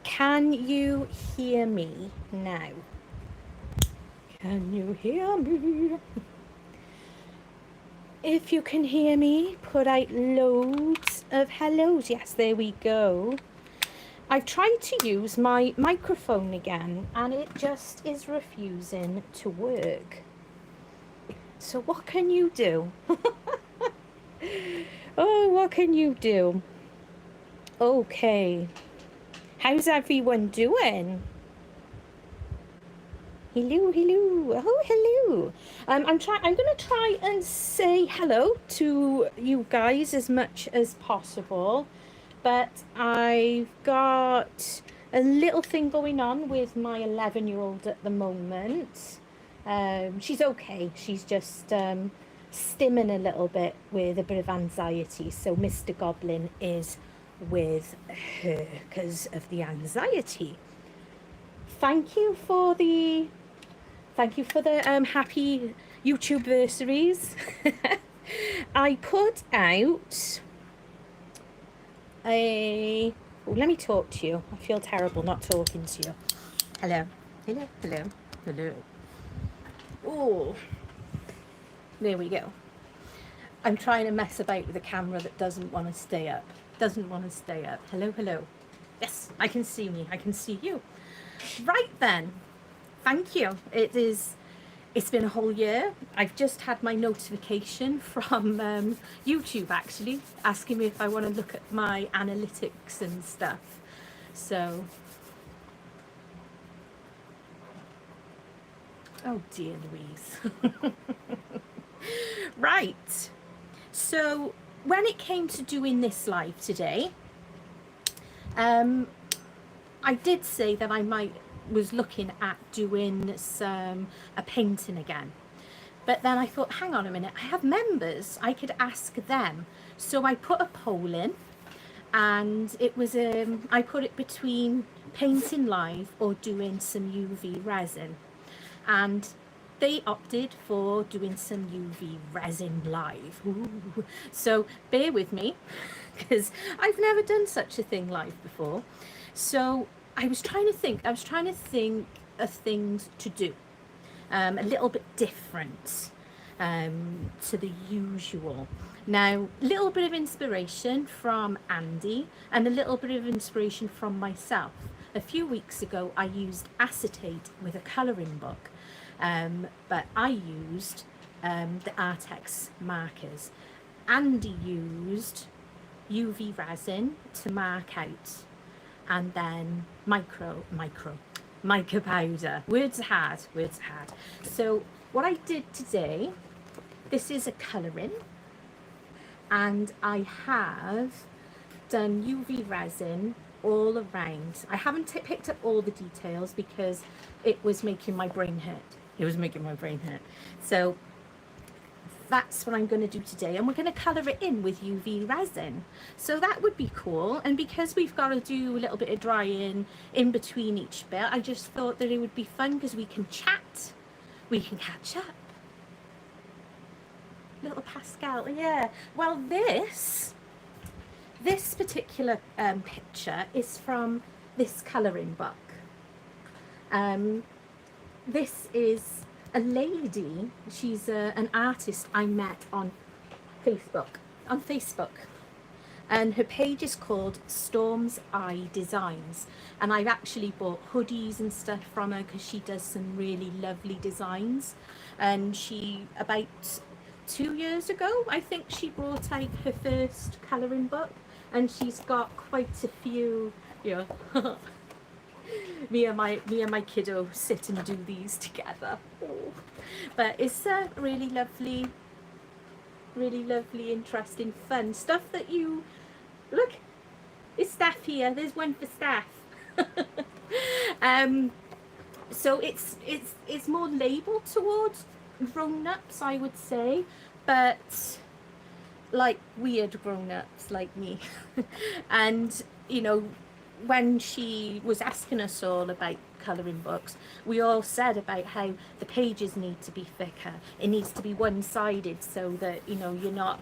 Can you hear me now? Can you hear me? If you can hear me, put out loads of hellos. Yes, there we go. I've tried to use my microphone again and it just is refusing to work. So what can you do? Oh, what can you do? Okay. How's everyone doing? Hello, hello. Oh, hello. I'm going to try and say hello to you guys as much as possible, but I've got a little thing going on with my 11-year-old at the moment. She's okay. She's just stimming a little bit with a bit of anxiety. So Mr. Goblin is with her because of the anxiety. Thank you for the happy YouTubeversaries. I put out a... Oh, let me talk to you. I feel terrible not talking to you. Hello. Hello. Hello. Hello. Oh, there we go. I'm trying to mess about with a camera that doesn't want to stay up. Doesn't want to stay up. Hello, hello. Yes, I can see me. I can see you. Right then. Thank you. It's been a whole year. I've just had my notification from YouTube actually asking me if I want to look at my analytics and stuff. So, oh dear Louise. Right. So when it came to doing this live today, I did say that I was looking at doing a painting again, but then I thought, hang on a minute, I have members, I could ask them. So I put a poll in and it was I put it between painting live or doing some UV resin, and they opted for doing some UV resin live. Ooh. So bear with me because I've never done such a thing live before. So I was trying to think of things to do, a little bit different to the usual. Now, a little bit of inspiration from Andy and a little bit of inspiration from myself. A few weeks ago, I used acetate with a colouring book, but I used the Arrtx markers. Andy used UV resin to mark out, and then mica powder. Words are hard. So what I did today, this is a colouring, and I have done UV resin all around. I haven't picked up all the details because it was making my brain hurt. So that's what I'm going to do today, and we're going to colour it in with UV resin. So that would be cool, and because we've got to do a little bit of drying in between each bit, I just thought that it would be fun because we can chat, we can catch up. Little Pascal, yeah. Well, this particular picture is from this colouring book. This is a lady, she's an artist I met on Facebook, and her page is called Stormseye Designs, and I've actually bought hoodies and stuff from her because she does some really lovely designs. And she, about 2 years ago, I think, she brought out her first colouring book, and she's got quite a few, yeah. me and my kiddo sit and do these together. Oh. But it's really lovely, interesting, fun stuff that you look. It's Steph here. There's one for Steph. So it's more labelled towards grown-ups, I would say, but like weird grown-ups like me. And you know, when she was asking us all about colouring books, we all said about how the pages need to be thicker. It needs to be one-sided so that, you know, you're not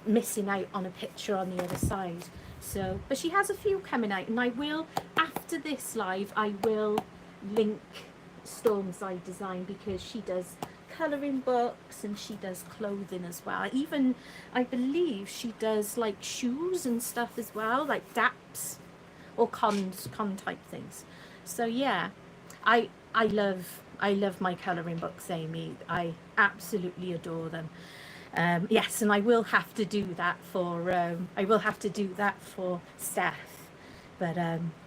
missing out on a picture on the other side. So, but she has a few coming out, and I will, after this live, I will link Stormseye Design, because she does colouring books and she does clothing as well. Even, I believe she does like shoes and stuff as well, like DAPs or con type things. So yeah, I love my colouring books, Amy. I absolutely adore them. Yes, and I will have to do that for Steph, but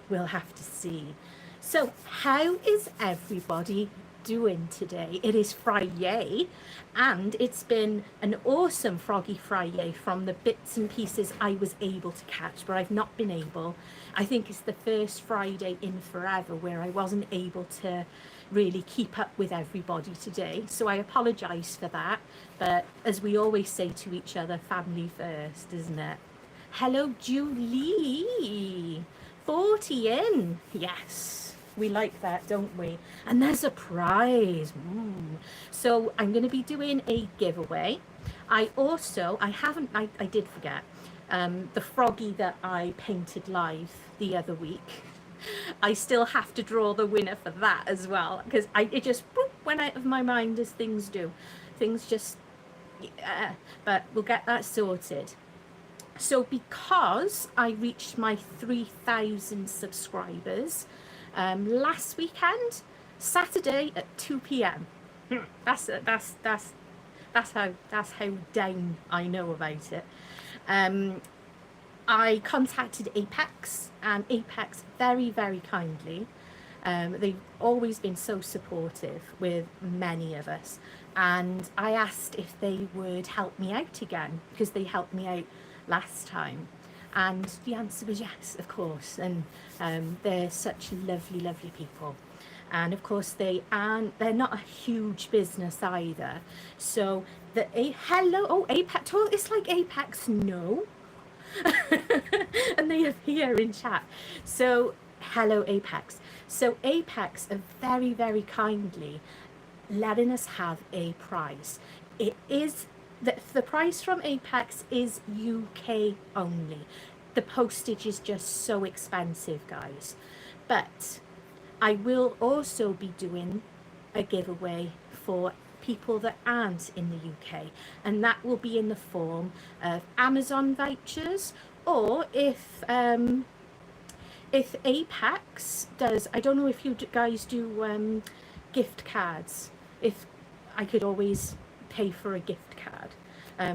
we'll have to see. So how is everybody doing today? It is FriYAY, and it's been an awesome Froggy FriYAY from the bits and pieces I was able to catch, but I've not been able. I think it's the first Friday in forever where I wasn't able to really keep up with everybody today, so I apologise for that, but as we always say to each other, family first, isn't it? Hello Julie, 40 in, yes, we like that, don't we? And there's a prize. So I'm going to be doing a giveaway. I did forget the Froggy that I painted live the other week. I still have to draw the winner for that as well, because it just went out of my mind, as things do. Things just, but we'll get that sorted. So because I reached my 3,000 subscribers last weekend, Saturday at 2 p.m. That's how down I know about it. I contacted Apex, and Apex very, very kindly, they've always been so supportive with many of us, and I asked if they would help me out again, because they helped me out last time, and the answer was yes, of course. And they're such lovely, lovely people, and of course they're not a huge business either. So hello, Apex, it's like Apex, no. And they appear in chat. So hello Apex. So Apex are very, very kindly letting us have a prize. It is the price from Apex is UK only. The postage is just so expensive, guys. But I will also be doing a giveaway for people that aren't in the UK, and that will be in the form of Amazon vouchers, or if Apex does, I don't know if you guys do gift cards, if I could always pay for a gift card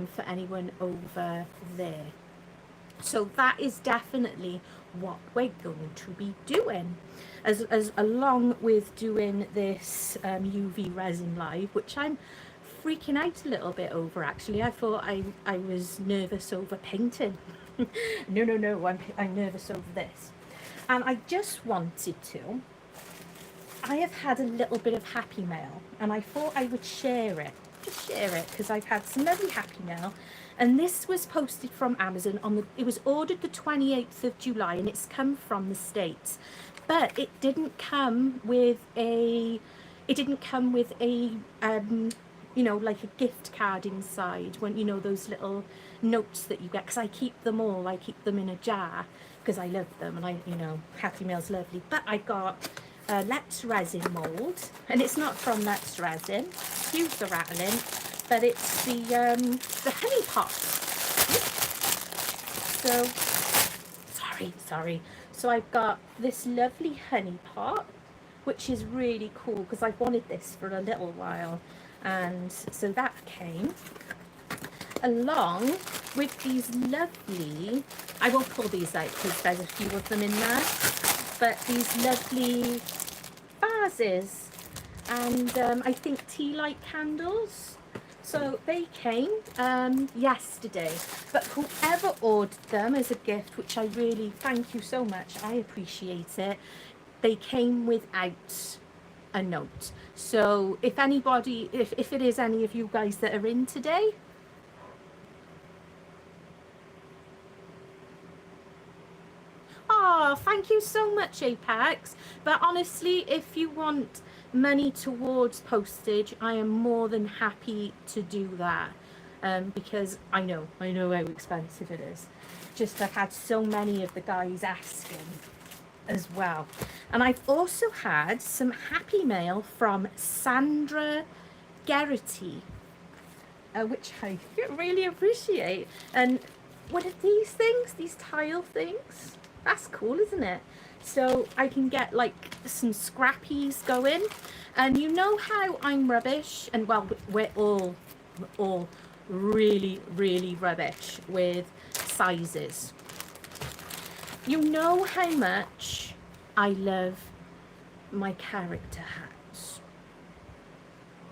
for anyone over there. So that is definitely what we're going to be doing, as along with doing this UV resin live, which I'm freaking out a little bit over. Actually, I thought I was nervous over painting. No, I'm nervous over this. And I just wanted to, I have had a little bit of happy mail, and I thought I would share it, because I've had some lovely happy mail. And this was posted from Amazon it was ordered the 28th of July, and it's come from the States, but it didn't come with a you know, like a gift card inside, when, you know, those little notes that you get, because I keep them in a jar because I love them, and you know, happy mail's lovely. But I got Let's Resin mold, and it's not from Let's Resin, excuse the rattling, but it's the honey pot. So sorry. So I've got this lovely honey pot, which is really cool because I've wanted this for a little while, and so that came along with these lovely, I won't pull these out because there's a few of them in there, but these lovely vases, and I think tea light candles. So they came yesterday, but whoever ordered them as a gift, which I really thank you so much, I appreciate it, they came without a note. So if anybody, if it is any of you guys that are in today, oh, thank you so much, Apex. But honestly, if you want money towards postage, I am more than happy to do that. because I know how expensive it is. Just I've had so many of the guys asking as well. And I've also had some happy mail from Sandra Gerrity, which I really appreciate. And what are these things? These tile things? That's cool, isn't it? So I can get like some scrappies going. And you know how I'm rubbish, and well, we're all really, really rubbish with sizes. You know how much I love my character hats.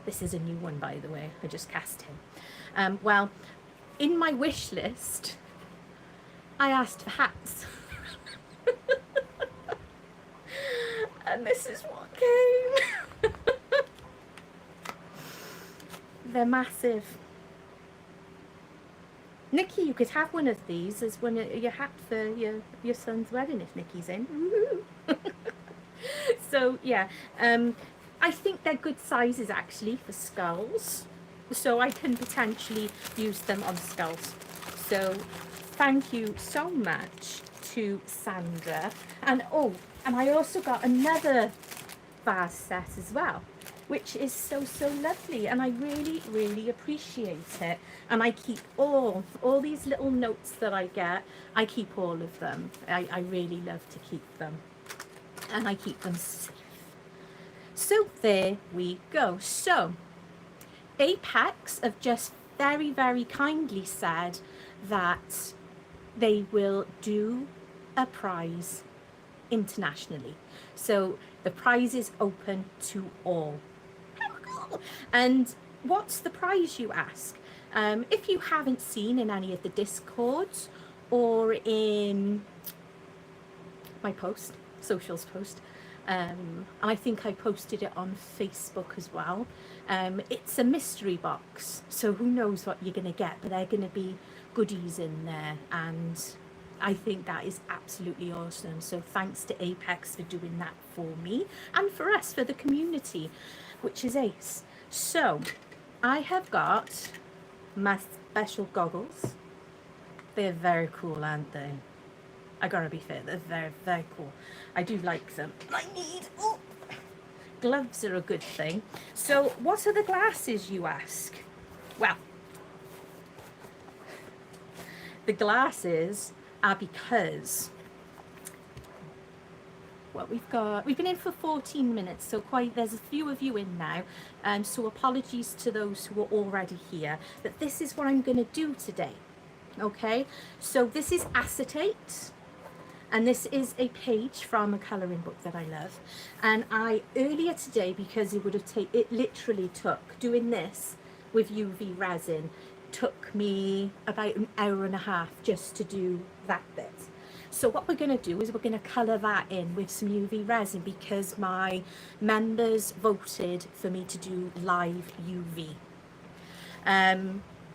This is a new one, by the way. I just cast him. Well, in my wish list, I asked for hats. And this is what came. They're massive. Nikki, you could have one of these as one of your hat for your son's wedding if Nikki's in. So yeah, I think they're good sizes actually for skulls. So I can potentially use them on skulls. So thank you so much to Sandra. And oh, and I also got another vase set as well, which is so lovely, and I really, really appreciate it. And I keep all these little notes that I get, I keep all of them. I really love to keep them, and I keep them safe. So there we go. So Arrtx have just very, very kindly said that they will do a prize internationally. So the prize is open to all. And what's the prize, you ask? If you haven't seen in any of the Discords or in my post, socials post, and I think I posted it on Facebook as well, it's a mystery box, so who knows what you're going to get, but there are going to be goodies in there, and I think that is absolutely awesome. So thanks to Arrtx for doing that for me and for us, for the community, which is ace. So I have got my special goggles. They're very cool, aren't they? I gotta be fair, they're very, very cool. I do like them. I need, oh, gloves are a good thing. So what are the glasses, you ask? Well, the glasses are because, well, we've been in for 14 minutes, so there's a few of you in now, so apologies to those who are already here, but this is what I'm going to do today. Okay, so this is acetate, and this is a page from a colouring book that I love, and earlier today, because it literally took doing this with UV resin, took me about an hour and a half just to do that bit. So what we're going to do is we're going to colour that in with some UV resin, because my members voted for me to do live UV.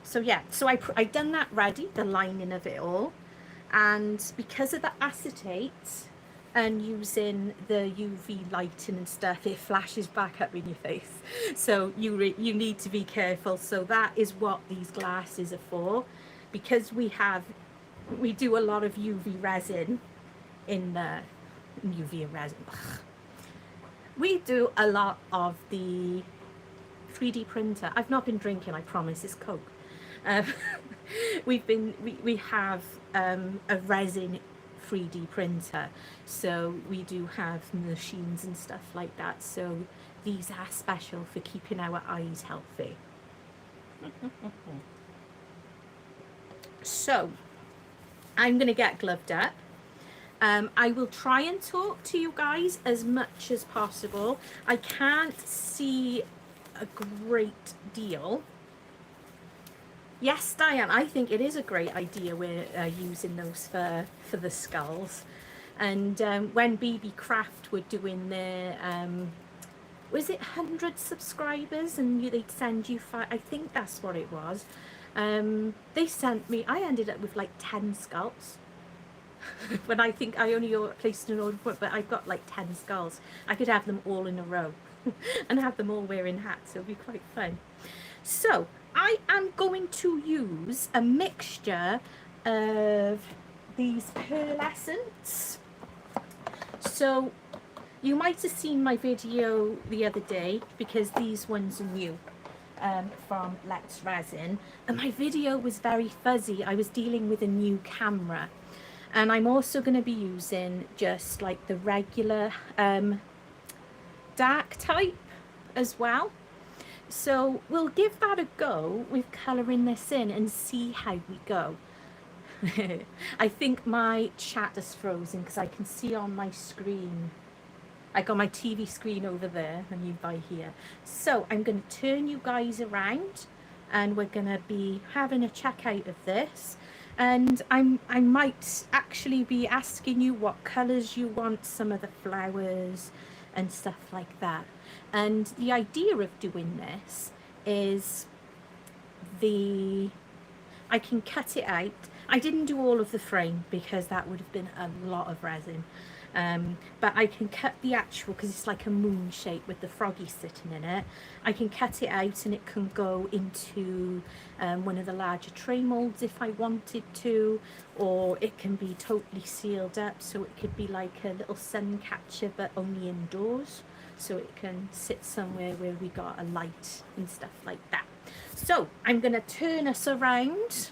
So yeah, so I done that ready, the lining of it all, and because of the acetate and using the UV lighting and stuff, it flashes back up in your face, so you need to be careful. So that is what these glasses are for, because we do a lot of UV resin in the UV resin. We do a lot of the 3D printer. I've not been drinking, I promise, it's Coke. We have a resin 3D printer, so we do have machines and stuff like that, so these are special for keeping our eyes healthy. So I'm going to get gloved up. I will try and talk to you guys as much as possible. I can't see a great deal. Yes, Diane, I think it is a great idea we're using those for the skulls. And when BB Craft were doing their, was it 100 subscribers, and they'd send you 5, I think that's what it was. They sent me, I ended up with like 10 skulls. When I think I only placed an order, but I've got like 10 skulls. I could have them all in a row. and have them all wearing hats. It'll be quite fun. So I am going to use a mixture of these pearlescents. So you might have seen my video the other day, because these ones are new, from Let's Resin, and my video was very fuzzy. I was dealing with a new camera, and I'm also going to be using just like the regular dark type as well. So we'll give that a go with colouring this in and see how we go. I think my chat is frozen because I can see on my screen, I got my TV screen over there and you by here. So I'm going to turn you guys around and we're going to be having a check out of this. And I might actually be asking you what colours you want, some of the flowers and stuff like that. And the idea of doing this is I can cut it out. I didn't do all of the frame because that would have been a lot of resin. But I can cut the actual, because it's like a moon shape with the Froggy sitting in it. I can cut it out and it can go into one of the larger tray molds if I wanted to, or it can be totally sealed up, so it could be like a little sun catcher but only indoors, so it can sit somewhere where we got a light and stuff like that. So I'm going to turn us around.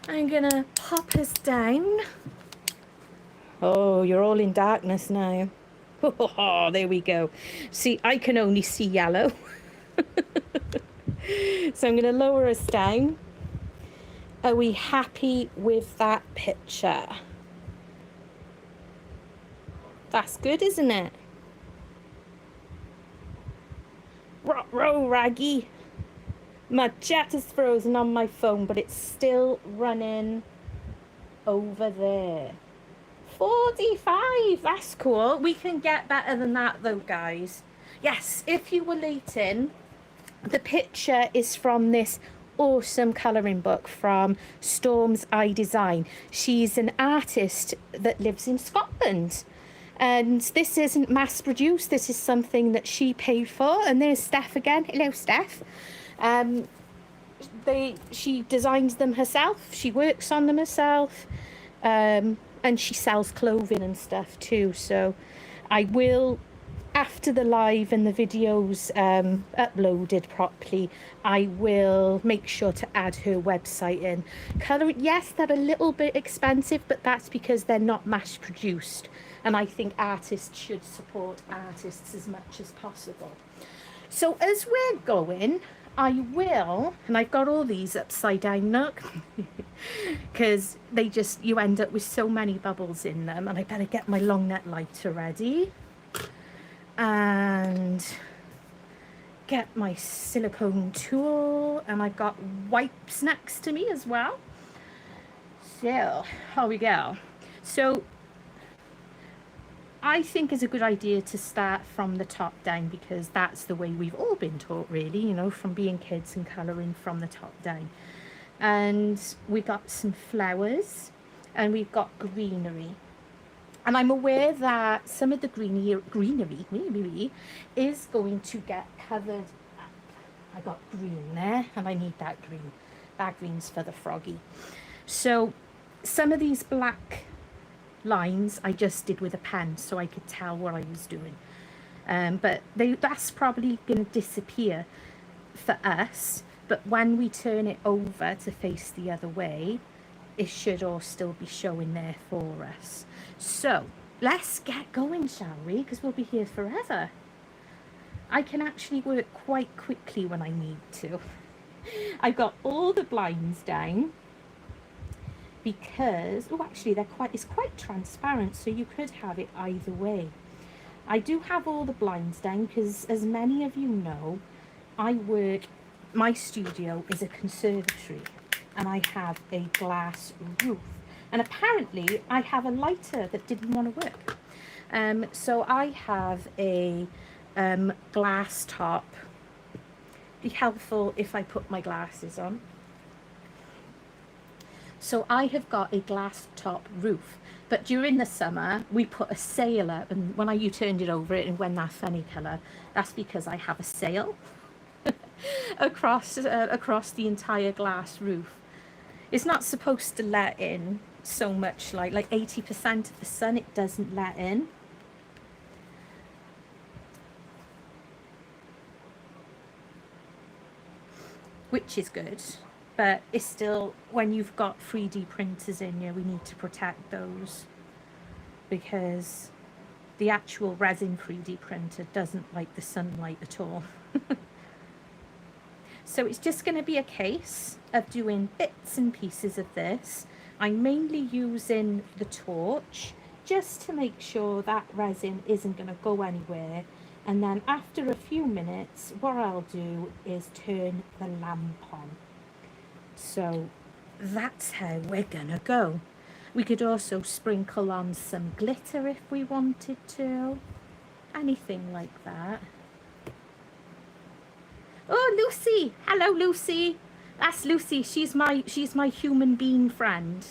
I'm going to pop us down. Oh, you're all in darkness now. Oh, there we go. See, I can only see yellow. So I'm going to lower us down. Are we happy with that picture? That's good, isn't it? Row, Raggy. My chat is frozen on my phone, but it's still running over there. 45, that's cool. We can get better than that though, guys. Yes, if you were late in, the picture is from this awesome colouring book from Stormseye Design. She's an artist that lives in Scotland. And this isn't mass produced, this is something that she paid for. And there's Steph again. Hello, Steph. She designs them herself, she works on them herself, and she sells clothing and stuff too. So I will, after the live and the videos uploaded properly, I will make sure to add her website in. Colour, yes, they're a little bit expensive, but that's because they're not mass produced, and I think artists should support artists as much as possible. So as we're going, I will, and I've got all these upside down, look, because they just, you end up with so many bubbles in them. And I better get my long net lighter ready and get my silicone tool, and I've got wipes next to me as well. So here we go. So I think it's a good idea to start from the top down, because that's the way we've all been taught, really, you know, from being kids and colouring from the top down. And we got some flowers and we've got greenery. And I'm aware that some of the greenery is going to get covered up. I got green there and I need that green. That green's for the Froggy. So some of these black lines I just did with a pen so I could tell what I was doing, but that's probably going to disappear for us, but when we turn it over to face the other way, it should all still be showing there for us. So let's get going, shall we, because we'll be here forever. I can actually work quite quickly when I need to. I've got all the blinds down, because, oh, actually it's quite transparent, so you could have it either way. I do have all the blinds down because, as many of you know, my studio is a conservatory and I have a glass roof, and apparently I have a lighter that didn't want to work, so I have a glass top. Be helpful if I put my glasses on. So I have got a glass top roof, but during the summer we put a sail up, and when you turned it over, it went that funny colour. That's because I have a sail across the entire glass roof. It's not supposed to let in so much, like 80% of the sun it doesn't let in. Which is good, but it's still, when you've got 3D printers in you, we need to protect those, because the actual resin 3D printer doesn't like the sunlight at all. So it's just going to be a case of doing bits and pieces of this. I'm mainly using the torch just to make sure that resin isn't going to go anywhere. And then after a few minutes, what I'll do is turn the lamp on. So that's how we're gonna go. We could also sprinkle on some glitter if we wanted to. Anything like that. Oh, Lucy! Hello, Lucy! That's Lucy. She's my human being friend.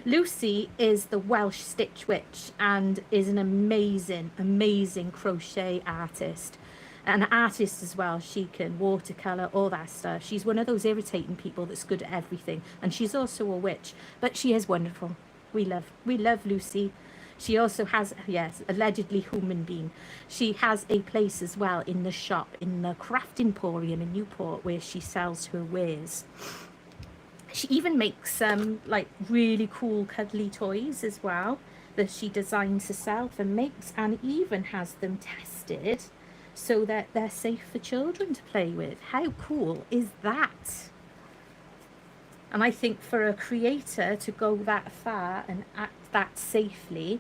Lucy is the Welsh Stitch Witch and is an amazing crochet artist. An artist as well. She can watercolor, all that stuff. She's one of those irritating people that's good at everything, and she's also a witch, but she is wonderful. We love Lucy. She also has, yes, allegedly human being. She has a place as well in the shop, in the Craft Emporium in Newport, where she sells her wares. She even makes some like really cool cuddly toys as well that she designs herself and makes, and even has them tested so that they're safe for children to play with. How cool is that? And I think for a creator to go that far and act that safely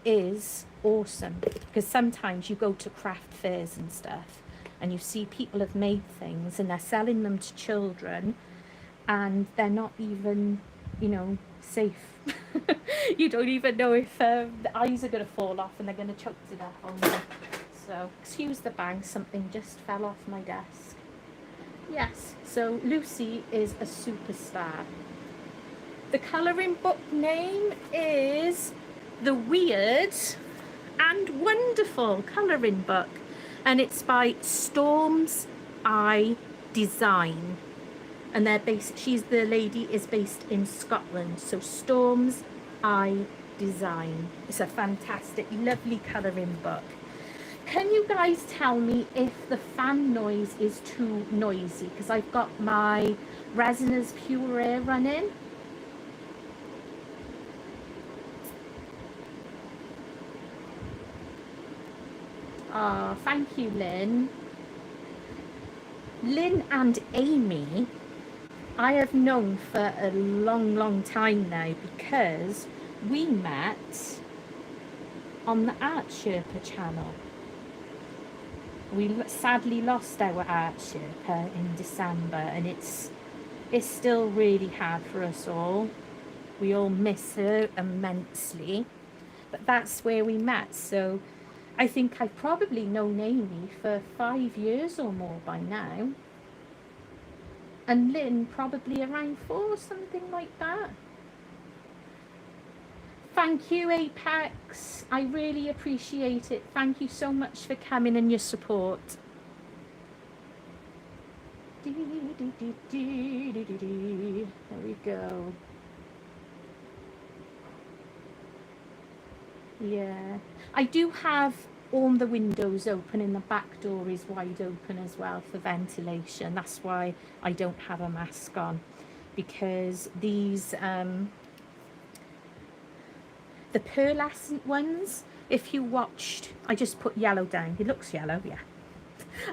is awesome, because sometimes you go to craft fairs and stuff and you see people have made things and they're selling them to children and they're not even, you know, safe. You don't even know if the eyes are going to fall off and they're going to choke to death on them. So excuse the bang, something just fell off my desk. Yes, so Lucy is a superstar. The colouring book name is The Weird and Wonderful Colouring Book, and it's by Stormseye Design, and they're based, the lady is based in Scotland, so Stormseye Design. It's a fantastic, lovely colouring book. Can you guys tell me if the fan noise is too noisy? Because I've got my Resiners Pure Air running. Oh, thank you, Lynn. Lynn and Amy, I have known for a long time now, because we met on the Art Sherpa channel. We sadly lost our Art Sherpa in December, and it's still really hard for us all. We all miss her immensely, but that's where we met. So I think I've probably known Amy for 5 years or more by now, and Lynn probably around 4, something like that. Thank you, Apex. I really appreciate it. Thank you so much for coming and your support. There we go. Yeah, I do have all the windows open, and the back door is wide open as well for ventilation. That's why I don't have a mask on, because these the pearlescent ones, if you watched, I just put yellow down. It looks yellow, yeah.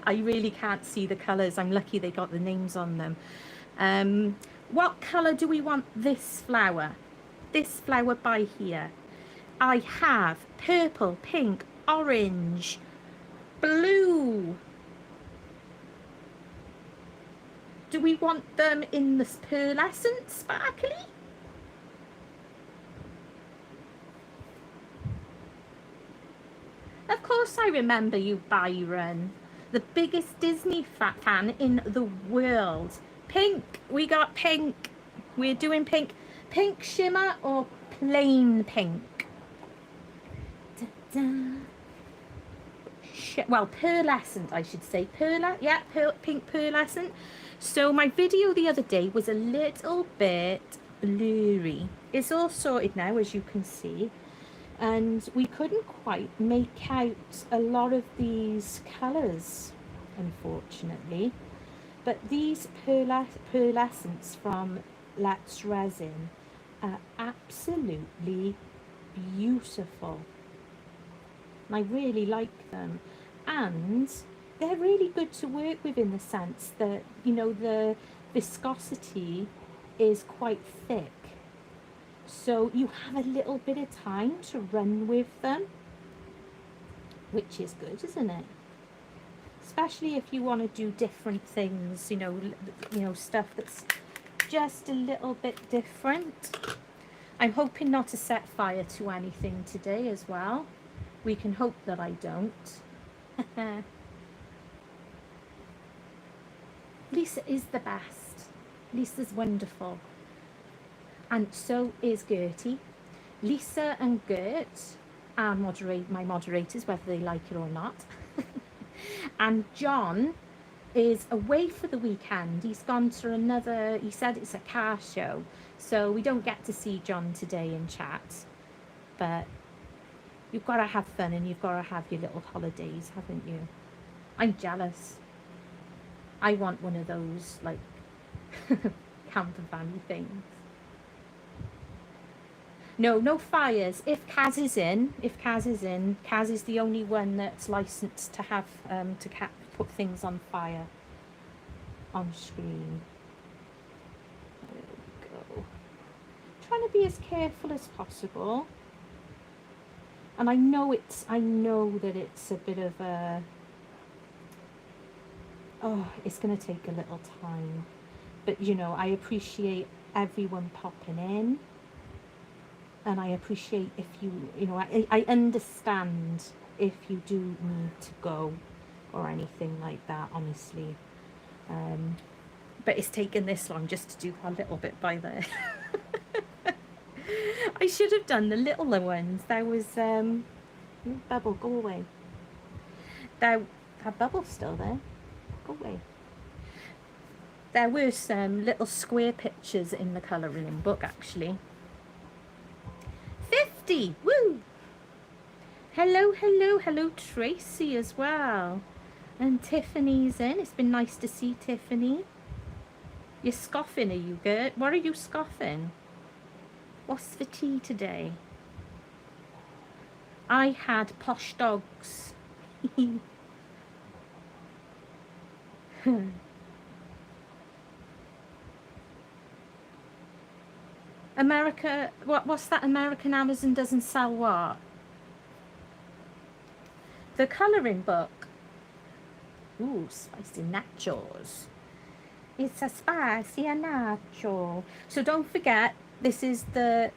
I really can't see the colours. I'm lucky they got the names on them. What colour do we want this flower? This flower by here. I have purple, pink, orange, blue. Do we want them in this pearlescent sparkly? Of course I remember you, Byron. The biggest Disney fan in the world. Pink, we got pink. We're doing pink. Pink shimmer or plain pink? Da -da. Well, pearlescent, I should say. Yeah, pink pearlescent. So my video the other day was a little bit blurry. It's all sorted now, as you can see. And we couldn't quite make out a lot of these colours, unfortunately. But these pearlescents from LOULAHALL Resin are absolutely beautiful. I really like them, and they're really good to work with in the sense that, you know, the viscosity is quite thick, so you have a little bit of time to run with them, which is good, isn't it? Especially if you want to do different things, you know, stuff that's just a little bit different. I'm hoping not to set fire to anything today as well. We can hope that I don't. Lisa is the best. Lisa's wonderful. And so is Gertie. Lisa and Gert are my moderators, whether they like it or not. And John is away for the weekend. He's gone to another, he said it's a car show, so we don't get to see John today in chat. But you've got to have fun and you've got to have your little holidays, haven't you? I'm jealous. I want one of those, like, camper van things. No fires. If Kaz is in, Kaz is the only one that's licensed to have, put things on fire on screen. There we go. Trying to be as careful as possible. And I know that it's a bit of a, it's going to take a little time. But, you know, I appreciate everyone popping in. And I appreciate if you know, I understand if you do need to go or anything like that, honestly. But it's taken this long just to do a little bit by there. I should have done the littler ones. There was Bubble, go away. That Bubble's still there. Go away. There were some little square pictures in the colouring book, actually. 50! Woo! Hello Tracy as well. And Tiffany's in. It's been nice to see Tiffany. You're scoffing, are you, Gert? What are you scoffing? What's for tea today? I had posh dogs. America, what's that? American Amazon doesn't sell what? The colouring book. Ooh, spicy nachos. It's a spicy nacho. So don't forget, this is the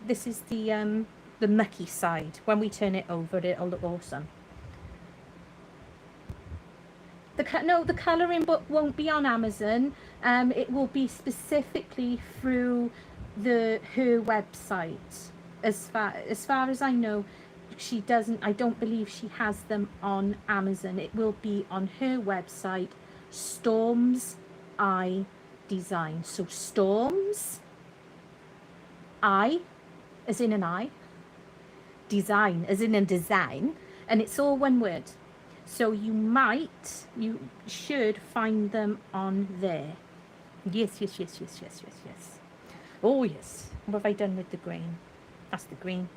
mucky side. When we turn it over, it'll look awesome. No, the colouring book won't be on Amazon. It will be specifically through her website. As far as I know, she doesn't. I don't believe she has them on Amazon. It will be on her website, Stormseye Design. So Storms, I, as in an I, design, as in a design, and it's all one word. So you should find them on there. Yes. Oh yes. What have I done with the green? That's the green.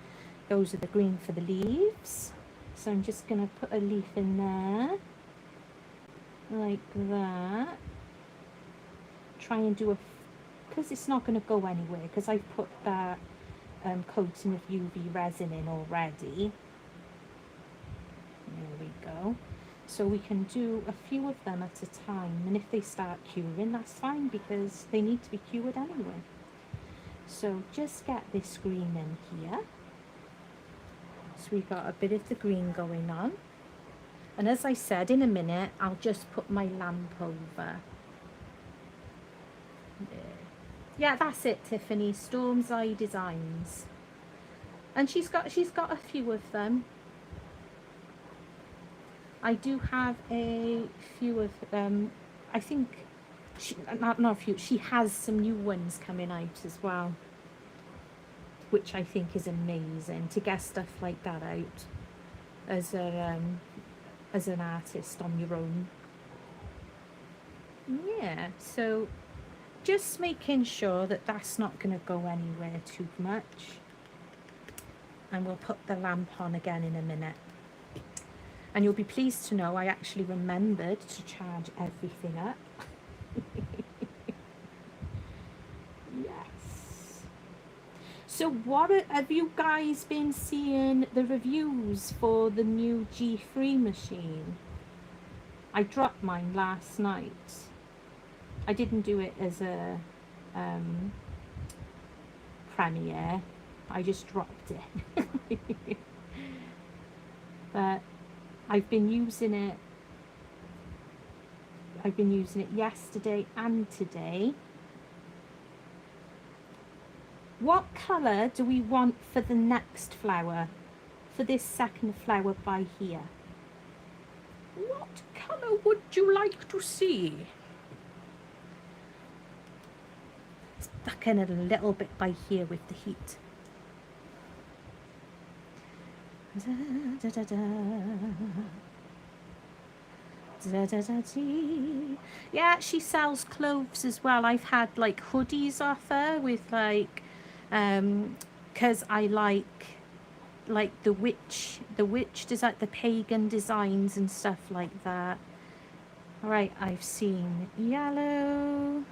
Those are the green for the leaves. So I'm just going to put a leaf in there. Like that. Try and do because it's not going to go anywhere, because I've put that coating of UV resin in already. There we go. So we can do a few of them at a time, and if they start curing, that's fine, because they need to be cured anyway. So just get this green in here. So we got a bit of the green going on. And as I said, in a minute, I'll just put my lamp over. There. Yeah, that's it, Tiffany. Stormseye Designs. And she's got a few of them. I do have a few of them. I think not a few. She has some new ones coming out as well, which I think is amazing to get stuff like that out as an artist on your own. Yeah, so just making sure that that's not going to go anywhere too much. And we'll put the lamp on again in a minute. And you'll be pleased to know I actually remembered to charge everything up. Yes. So what have you guys been seeing the reviews for the new G3 machine? I dropped mine last night. I didn't do it as a premiere. I just dropped it. But I've been using it yesterday and today. What colour do we want for the next flower? For this second flower by here? What colour would you like to see? It's bucking it a little bit by here with the heat. Da, da, da, da. Da, da, da, dee. Yeah, she sells clothes as well. I've had like hoodies off her with like because I like the witch design, the pagan designs and stuff like that. All right, I've seen yellow,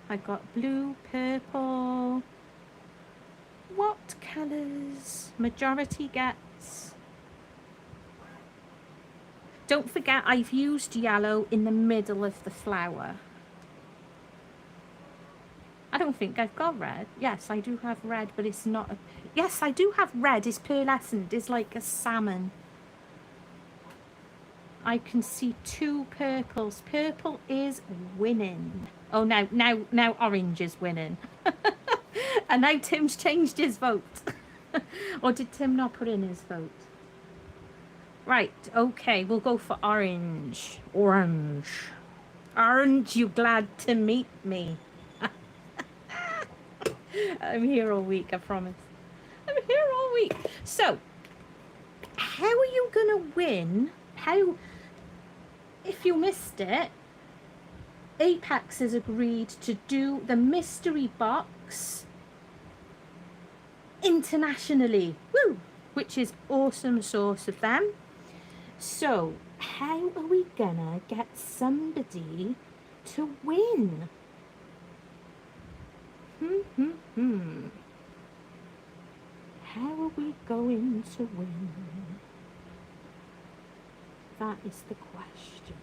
I got blue, purple. What colors majority gets? Don't forget, I've used yellow in the middle of the flower. I don't think I've got red. Yes, I do have red, but it's not a... Yes, I do have red. It's pearlescent. It's like a salmon. I can see two purples. Purple is winning. Oh, now orange is winning. And now Tim's changed his vote. Or did Tim not put in his vote? Right, okay, we'll go for orange. Orange. Orange, you glad to meet me? I'm here all week, I promise. I'm here all week. So, how are you going to win? If you missed it, Apex has agreed to do the mystery box internationally. Woo! Which is awesome sauce of them. So, how are we gonna get somebody to win? How are we going to win? That is the question.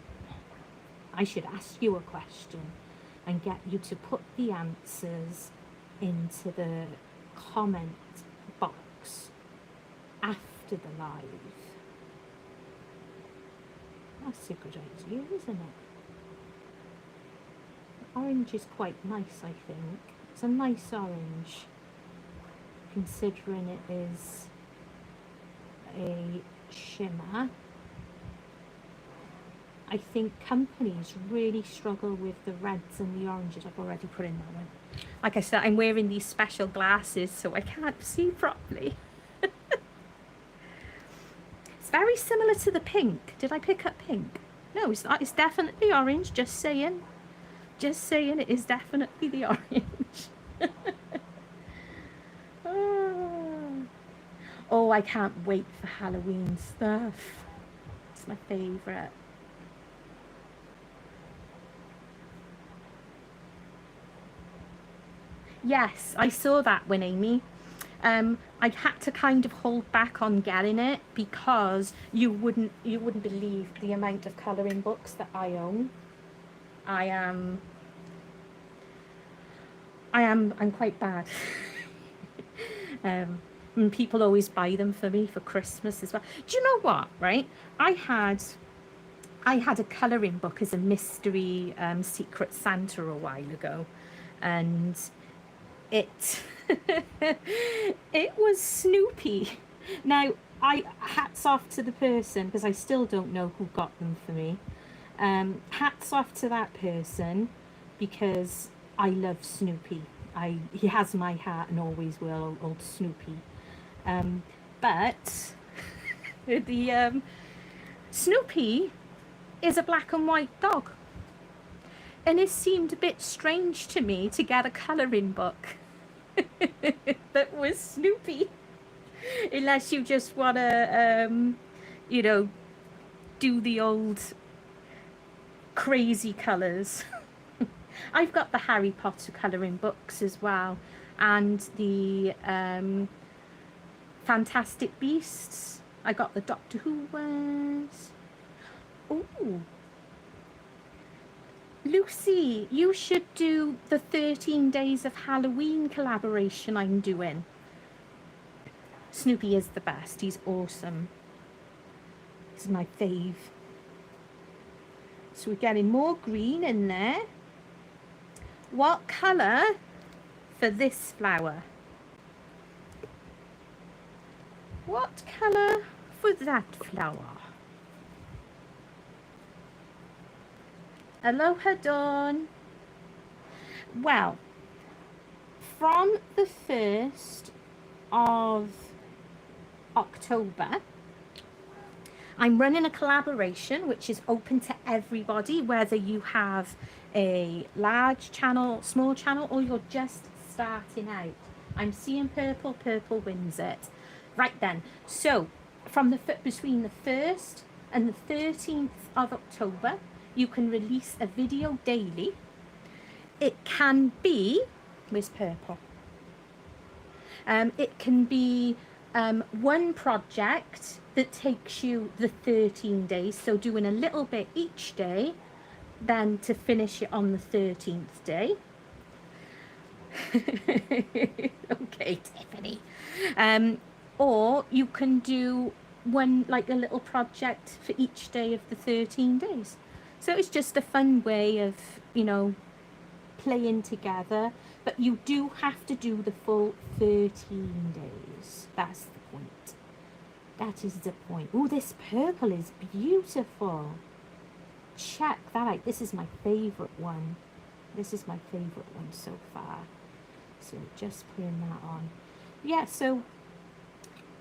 I should ask you a question and get you to put the answers into the comment box after the live. That's a good idea, isn't it? The orange is quite nice, I think. It's a nice orange, considering it is a shimmer. I think companies really struggle with the reds and the oranges. I've already put in that one. Like I said, I'm wearing these special glasses so I can't see properly. It's very similar to the pink. Did I pick up pink? No, it's not. It's definitely orange. Just saying. Just saying, it is definitely the orange. Oh, I can't wait for Halloween stuff. It's my favourite. Yes, I saw that one, Amy. I had to kind of hold back on getting it because you wouldn't believe the amount of colouring books that I own. I'm quite bad. And people always buy them for me for Christmas as well. Do you know what, right? I had a colouring book as a mystery Secret Santa a while ago, and it it was Snoopy. Now, hats off to the person, because I still don't know who got them for me. Hats off to that person, because I love Snoopy. He has my heart and always will, old Snoopy. But the Snoopy is a black and white dog, and it seemed a bit strange to me to get a colouring book that was Snoopy, unless you just want to you know, do the old crazy colours. I've got the Harry Potter colouring books as well, and the Fantastic Beasts. I got the Doctor Who ones. Ooh, Lucy, you should do the 13 Days of Halloween collaboration I'm doing. Snoopy is the best. He's awesome. He's my fave. So we're getting more green in there. What colour for this flower? What colour for that flower? Aloha Dawn. Well, from the 1st of October, I'm running a collaboration which is open to everybody, whether you have a large channel, small channel, or you're just starting out. I'm seeing purple, purple wins it. Right then, so from between the 1st and the 13th of October, you can release a video daily. It can be, where's purple? It can be one project that takes you the 13 days, so doing a little bit each day, then to finish it on the 13th day. Okay, Tiffany. Or you can do one, like a little project for each day of the 13 days. So it's just a fun way of, you know, playing together, but you do have to do the full 13 days. That's the point. That is the point. Oh, this purple is beautiful. Check that out. This is my favorite one. This is my favorite one so far. So just putting that on. Yeah, so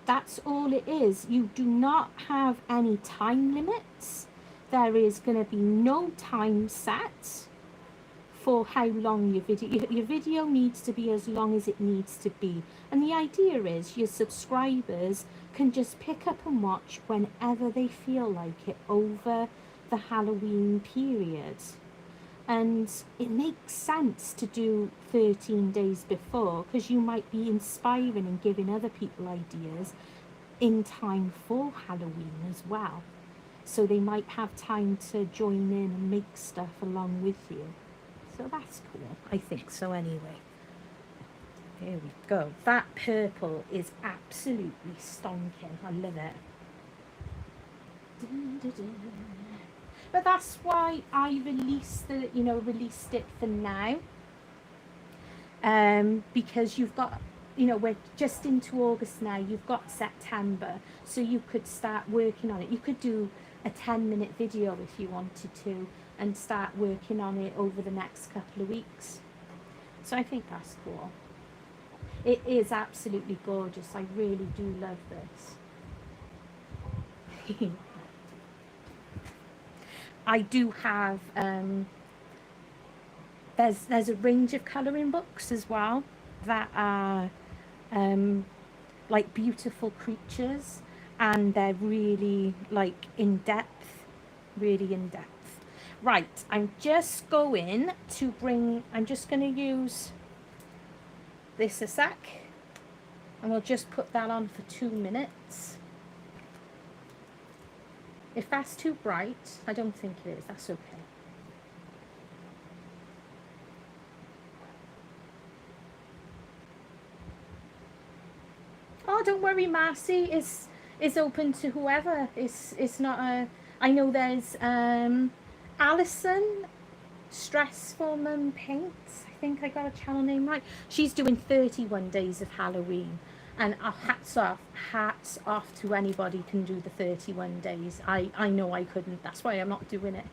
that's all it is. You do not have any time limits. There is going to be no time set for how long your video needs to be as long as it needs to be. And the idea is your subscribers can just pick up and watch whenever they feel like it over the Halloween period. And it makes sense to do 13 days before, because you might be inspiring and giving other people ideas in time for Halloween as well. So they might have time to join in and make stuff along with you. So that's cool. I think so anyway. There we go. That purple is absolutely stonking. I love it. Dun, dun, dun. But that's why I released it for now. Because you've got, we're just into August now. You've got September, so you could start working on it. You could do a 10-minute video if you wanted to, and start working on it over the next couple of weeks. So I think that's cool. It is absolutely gorgeous. I really do love this. I do have, there's a range of colouring books as well that are like beautiful creatures, and they're really like in depth, really in depth. Right, I'm just going to use this a sec, and we'll just put that on for 2 minutes. If that's too bright, I don't think it is, that's okay. Oh, don't worry, Marcy, it's open to whoever. It's not a, I know there's Alison, Stressful Mum Paints, I think I got a channel name right. She's doing 31 days of Halloween, and hats off to anybody can do the 31 days. I know I couldn't, that's why I'm not doing it.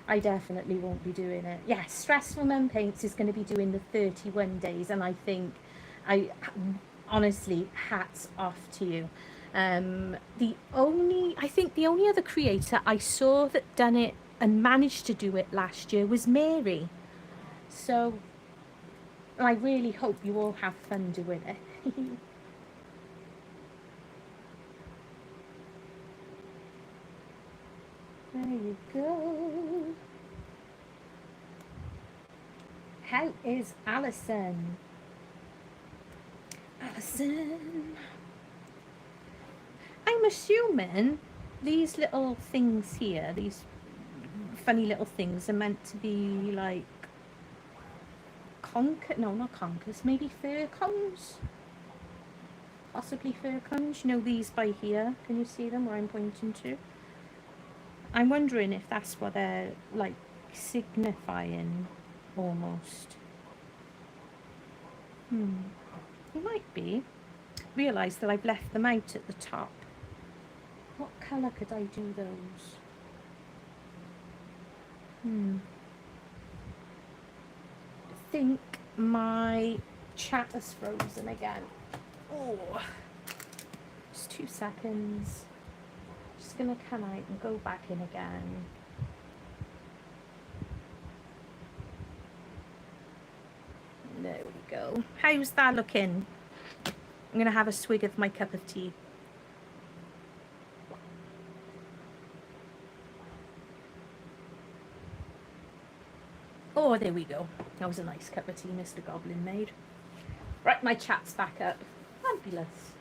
I definitely won't be doing it. Yes, Stressful Mum Paints is going to be doing the 31 days, and I think, honestly, hats off to you. I think the only other creator I saw that done it and managed to do it last year was Mary. So I really hope you all have fun doing it. There you go. How is Alison? Alison. I'm assuming these little things here, these funny little things, are meant to be like not conkers, maybe fir cones? Possibly fir cones. You know, these by here. Can you see them where I'm pointing to? I'm wondering if that's what they're like signifying almost. It might be. Realise that I've left them out at the top. What colour could I do those? I think my chat is frozen again. Oh, just 2 seconds. Just gonna come out and go back in again. There we go. How's that looking? I'm gonna have a swig of my cup of tea. Oh, there we go. That was a nice cup of tea Mr. Goblin made. Right, my chat's back up. Fabulous.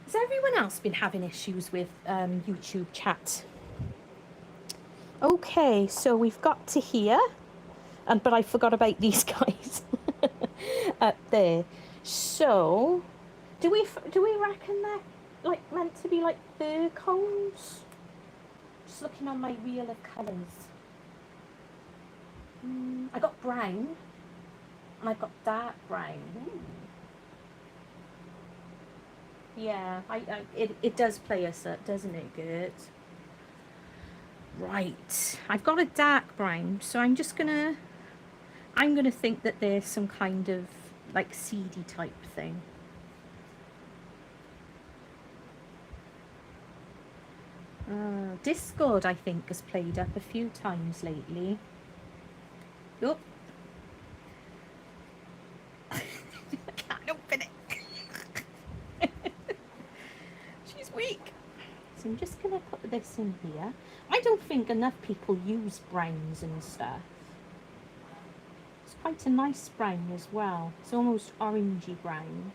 Has everyone else been having issues with YouTube chat? Okay, so we've got to here, but I forgot about these guys up there. So, do we reckon they're like meant to be like fir cones? Just looking on my reel of colours. I got brown, and I've got dark brown. Yeah, it does play us up, doesn't it, Gert? Right, I've got a dark brown, so I'm gonna think that there's some kind of like seedy type thing. Discord, I think, has played up a few times lately. Oh. I can't open it. She's weak. So I'm just going to put this in here. I don't think enough people use browns and stuff. It's quite a nice brown as well. It's almost orangey brown.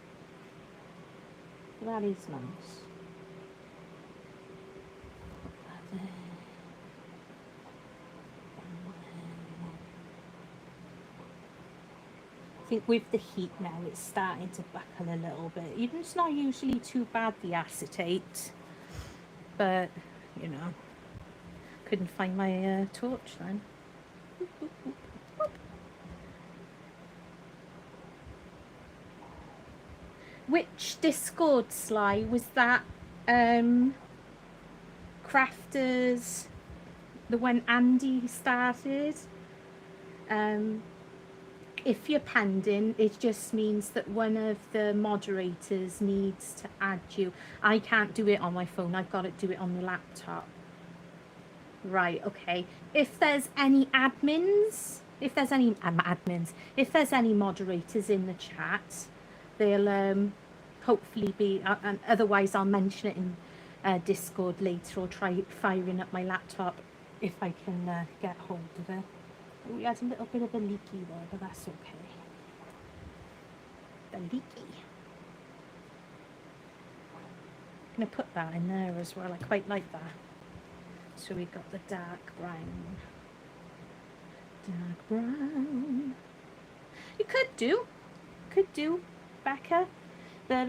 That is nice. Put that there. I think with the heat now it's starting to buckle a little bit. It's not usually too bad, the acetate, but you know, couldn't find my torch then. Which Discord, Sly, was that? Crafters, the one Andy started? If you're pending, it just means that one of the moderators needs to add you. I can't do it on my phone, I've got to do it on the laptop. Right, okay. If there's any admins, if there's any moderators in the chat, they'll hopefully be, and otherwise I'll mention it in Discord later, or try firing up my laptop if I can get hold of it. We had a little bit of a leaky there, but that's okay. The leaky. I'm going to put that in there as well. I quite like that. So we've got the dark brown. Dark brown. You could do, Becca. But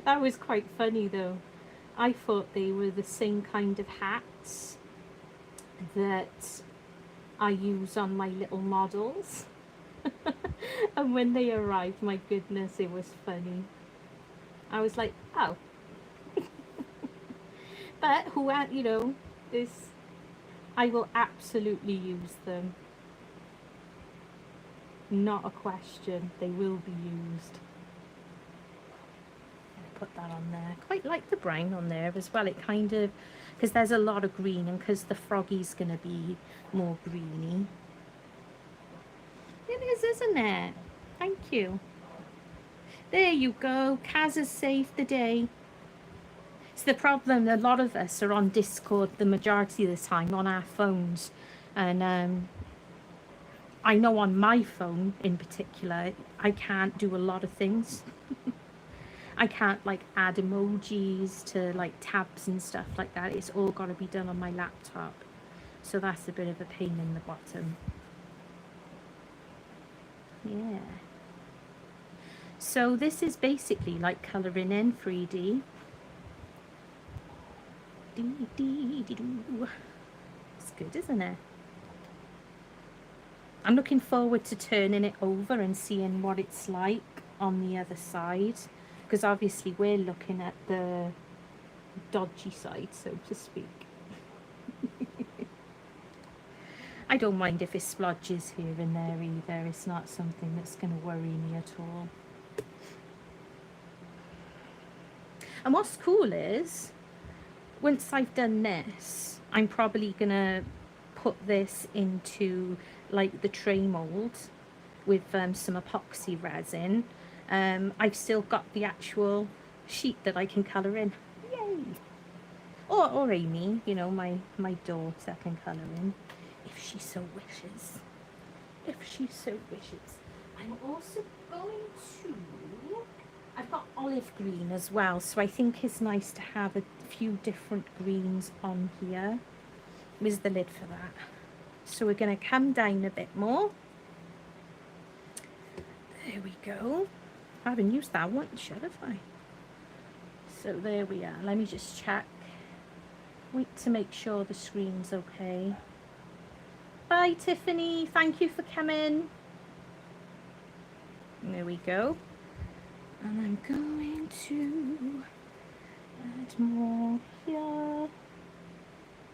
that was quite funny though. I thought they were the same kind of hats that I use on my little models. And when they arrived, my goodness, it was funny. I was like, oh. But who, you know, this, I will absolutely use them. Not a question, they will be used. Put that on there. Quite like the brown on there as well. It kind of, because there's a lot of green, and because the Froggy's going to be more greeny. It is, isn't it? Thank you. There you go. Kaz has saved the day. It's the problem. A lot of us are on Discord the majority of the time on our phones. And I know on my phone in particular, I can't do a lot of things. I can't like add emojis to like tabs and stuff like that. It's all got to be done on my laptop. So that's a bit of a pain in the bottom. Yeah. So this is basically like colouring in 3D. It's good, isn't it? I'm looking forward to turning it over and seeing what it's like on the other side. Because obviously we're looking at the dodgy side, so to speak. I don't mind if it splodges here and there either. It's not something that's going to worry me at all. And what's cool is, once I've done this, I'm probably going to put this into like the tray mold with some epoxy resin. I've still got the actual sheet that I can colour in. Yay! Or Amy, you know, my daughter can colour in if she so wishes. If she so wishes. I'm also going to... I've got olive green as well, so I think it's nice to have a few different greens on here. Where's the lid for that? So we're going to come down a bit more. There we go. I haven't used that one, should have I? So there we are. Let me just check. Wait to make sure the screen's okay. Bye, Tiffany. Thank you for coming. There we go. And I'm going to add more here.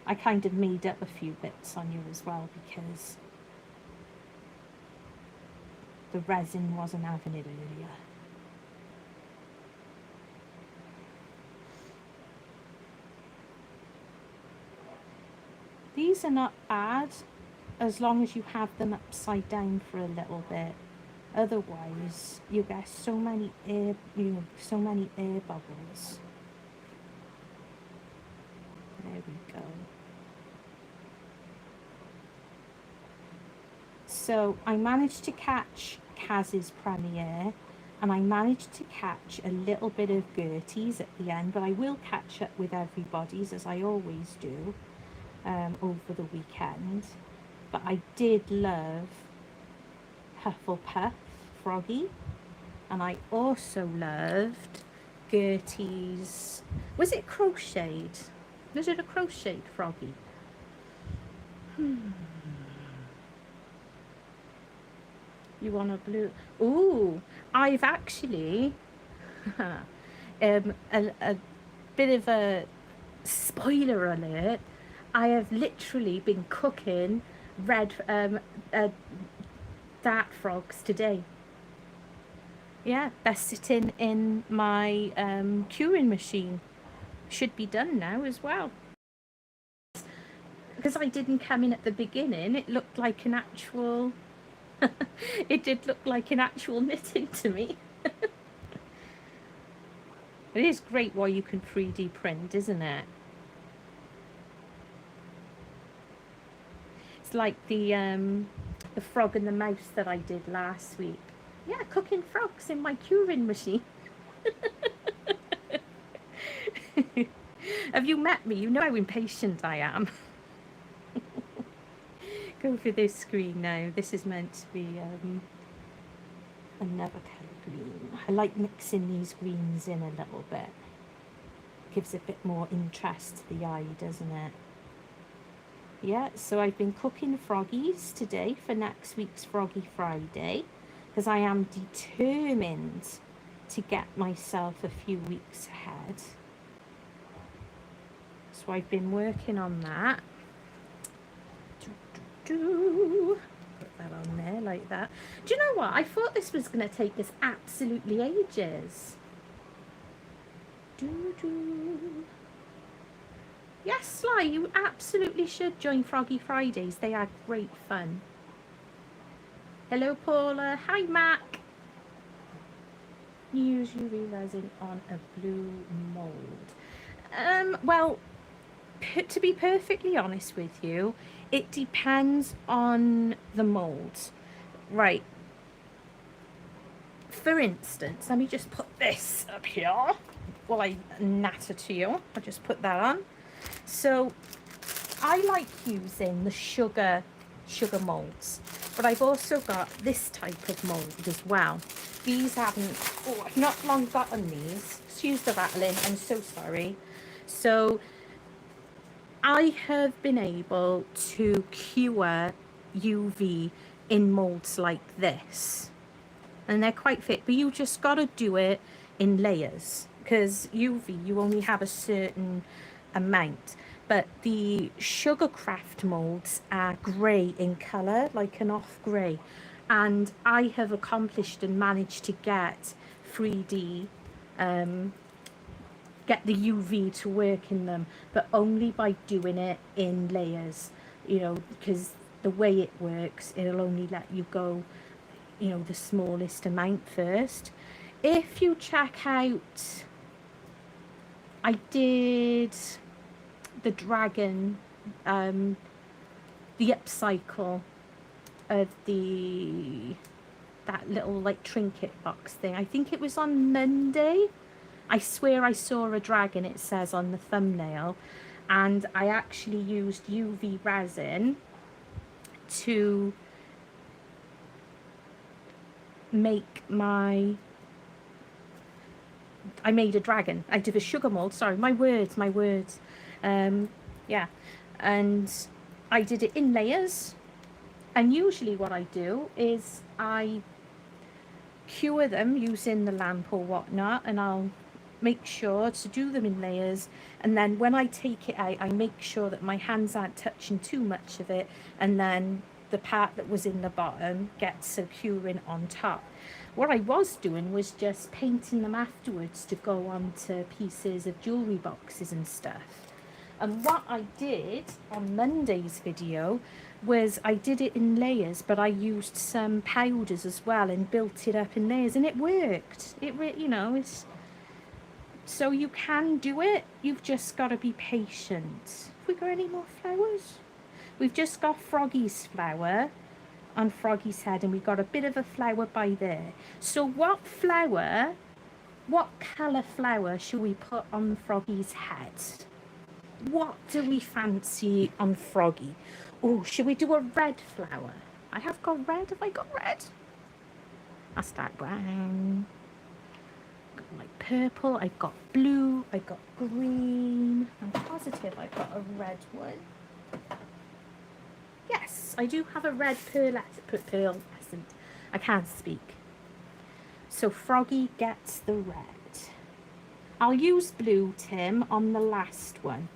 I kind of made up a few bits on you as well because the resin wasn't having it earlier. These are not bad as long as you have them upside down for a little bit. Otherwise, you get so many air, so many air bubbles. There we go. So I managed to catch Kaz's premiere, and I managed to catch a little bit of Gertie's at the end, but I will catch up with everybody's as I always do over the weekend. But I did love Hufflepuff Froggy, and I also loved Gertie's, was it crocheted? Was it a crocheted Froggy? You want a blue? Ooh, I've actually a bit of a spoiler alert. I have literally been cooking red dart frogs today. Yeah, they're sitting in my curing machine. Should be done now as well. Because I didn't come in at the beginning, it looked like an actual... it did look like an actual knitting to me. It is great what you can 3D print, isn't it? It's like the frog and the mouse that I did last week. Yeah, cooking frogs in my curing machine. Have you met me? You know how impatient I am. Go for this screen now. This is meant to be another colour green. I like mixing these greens in a little bit. gives a bit more interest to the eye, doesn't it? Yeah, so I've been cooking froggies today for next week's Froggy Friday, because I am determined to get myself a few weeks ahead. So I've been working on that. Put that on there like that. Do you know what? I thought this was going to take us absolutely ages. Yes, Sly, you absolutely should join Froggy Fridays. They are great fun. Hello, Paula. Hi, Mac. Use UV resin on a blue mold. Well, to be perfectly honest with you, it depends on the mold. Right. For instance, let me just put this up here while I natter to you. I'll just put that on. So I like using the sugar molds, but I've also got this type of mold as well. These haven't, I've not long gotten these. Excuse the rattling, I'm so sorry. So I have been able to cure UV in molds like this, and they're quite fit, but you just got to do it in layers, because UV, you only have a certain amount. But the Sugarcraft molds are grey in colour, like an off grey, and I have accomplished and managed to get 3D, get the UV to work in them, but only by doing it in layers, you know, because the way it works, it'll only let you go, you know, the smallest amount first. If you check out, I did the dragon, the upcycle of that little like trinket box thing. I think it was on Monday. I swear I saw a dragon, it says on the thumbnail, and I actually used UV resin to make I made a dragon out of a sugar mold. Sorry, my words. Yeah, and I did it in layers, and usually what I do is I cure them using the lamp or whatnot, and I'll make sure to do them in layers, and then when I take it out, I make sure that my hands aren't touching too much of it, and then the part that was in the bottom gets a curing on top. What I was doing was just painting them afterwards to go onto pieces of jewellery boxes and stuff. And what I did on Monday's video was I did it in layers, but I used some powders as well and built it up in layers, and it worked. You know, it's, so you can do it. You've just got to be patient. Have we got any more flowers? We've just got Froggy's flower on Froggy's head, and we've got a bit of a flower by there. So what colour flower should we put on Froggy's head? What do we fancy on Froggy? Oh, should we do a red flower? I have got red. Have I got red? I'll start brown. Got like purple. I've got blue. I've got green. I'm positive I've got a red one. Yes, I do have a red pearlescent. I can't speak. So Froggy gets the red. I'll use blue, Tim, on the last one.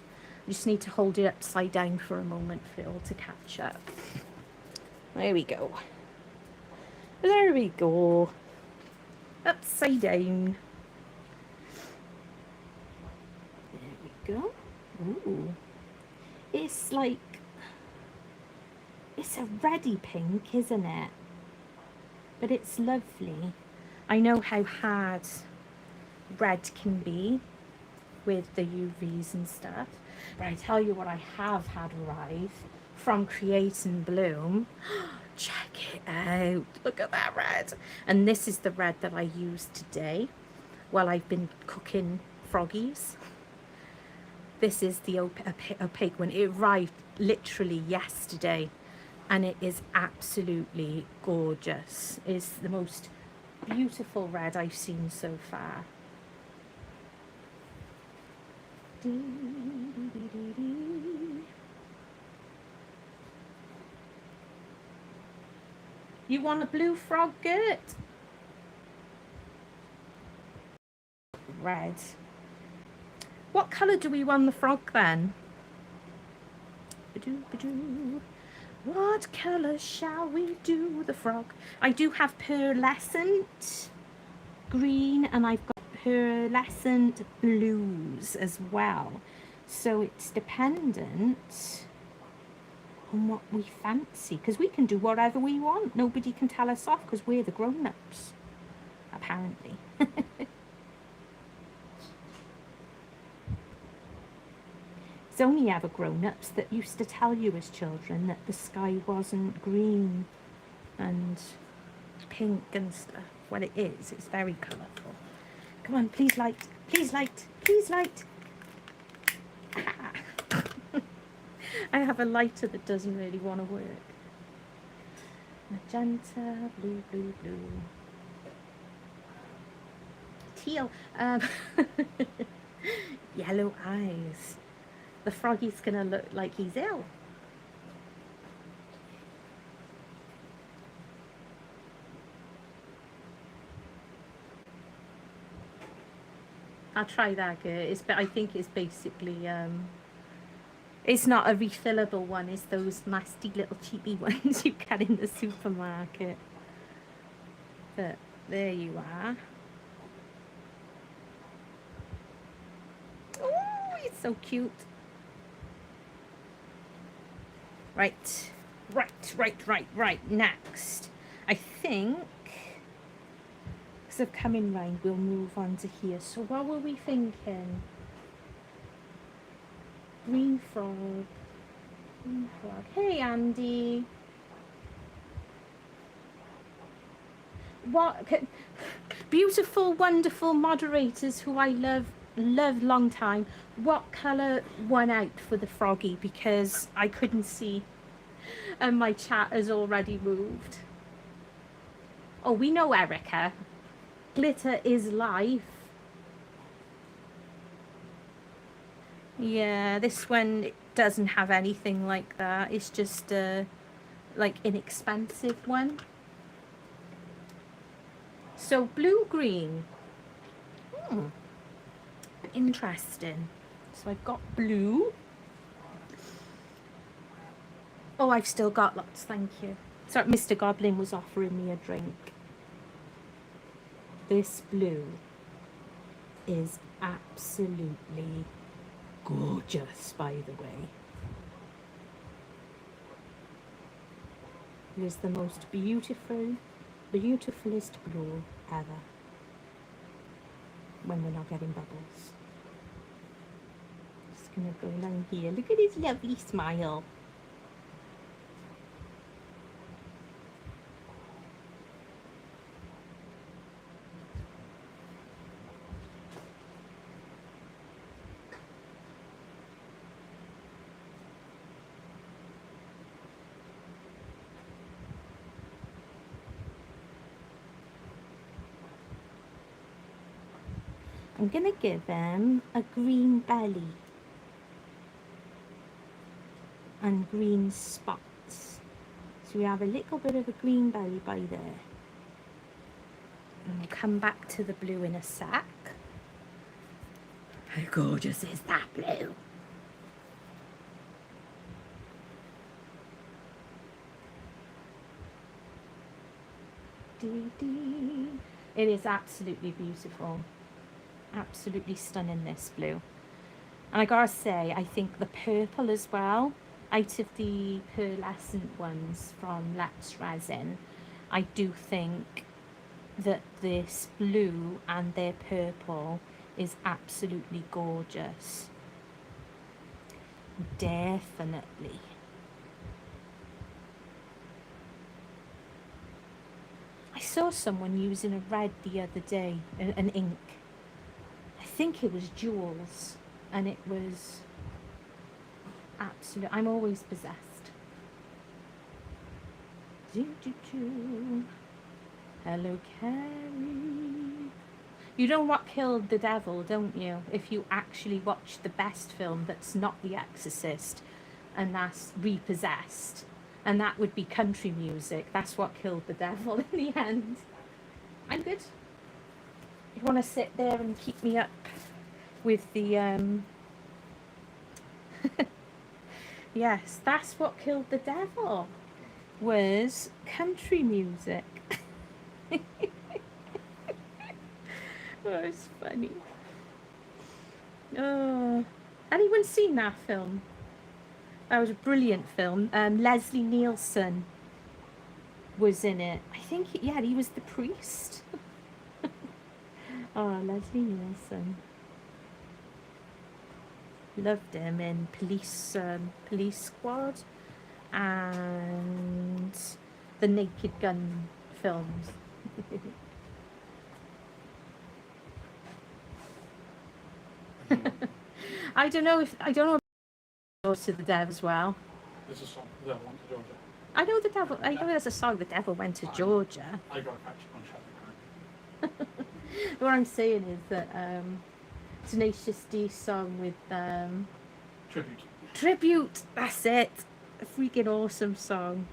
I just need to hold it upside down for a moment for it all to catch up. There we go. There we go. Upside down. There we go. Ooh. It's like, it's a reddy pink, isn't it? But it's lovely. I know how hard red can be with the UVs and stuff. But I tell you what I have had arrive from Create and Bloom. Check it out. Look at that red. And this is the red that I used today while I've been cooking froggies. This is the opaque one. It arrived literally yesterday, and it is absolutely gorgeous. It's the most beautiful red I've seen so far. You want a blue frog, Gert? Red. What colour do we want the frog then? Ba-doo, ba-doo. What colour shall we do the frog? I do have pearlescent green and I've got pearlescent blues as well. So it's dependent on what we fancy, because we can do whatever we want. Nobody can tell us off because we're the grown-ups, apparently. It's only ever grown-ups that used to tell you as children that the sky wasn't green and pink and stuff. Well, it is. It's very colourful. Come on, please light. Please light. Please light. I have a lighter that doesn't really want to work. Magenta, blue, blue, blue. Teal. Yellow eyes. The froggy's gonna look like he's ill. I'll try that. I think it's basically it's not a refillable one. It's those nasty little cheapy ones you get in the supermarket. But there you are. Oh, it's so cute. Right. Next, I think, because of coming round, we'll move on to here. So what were we thinking? Green frog. Green frog. Hey, Andy. What beautiful, wonderful moderators who I love long time. What colour won out for the froggy? Because I couldn't see, and my chat has already moved. Oh, we know Erica. Glitter is life. Yeah, this one doesn't have anything like that. It's just a like inexpensive one. So blue green. Interesting. So I've got blue. Oh, I've still got lots, thank you. Sorry, Mr. Goblin was offering me a drink. This blue is absolutely gorgeous, by the way. It is the most beautifulest blue ever. When we're not getting bubbles. Just gonna go along here. Look at his lovely smile. I'm gonna give him a green belly and green spots. So we have a little bit of a green belly by there. And we'll come back to the blue in a sec. How gorgeous is that blue? It is absolutely beautiful. Absolutely stunning, this blue. And I gotta say, I think the purple as well, out of the pearlescent ones from Let's Resin, I do think that this blue and their purple is absolutely gorgeous. Definitely. I saw someone using a red the other day, an ink. I think it was Jules, and it was absolute. I'm always possessed. Hello, Carrie. You know what killed the devil, don't you? If you actually watch the best film that's not The Exorcist, and that's Repossessed, and that would be country music. That's what killed the devil in the end. I'm good. You want to sit there and keep me up with the yes, that's what killed the devil, was country music. Oh, it's funny. Oh, anyone seen that film? That was a brilliant film. Leslie Nielsen was in it. I think, yeah, he was the priest. Oh, Leslie Nielsen. Loved him in Police Squad and the Naked Gun films. I don't know if to the Dev as well. There's a song, The Devil Went to Georgia. I know the devil. I know there's a song, The Devil Went to Georgia. I got to catch it on Shattered. What I'm saying is that Tenacious D song with Tribute. Tribute. That's it. A freaking awesome song.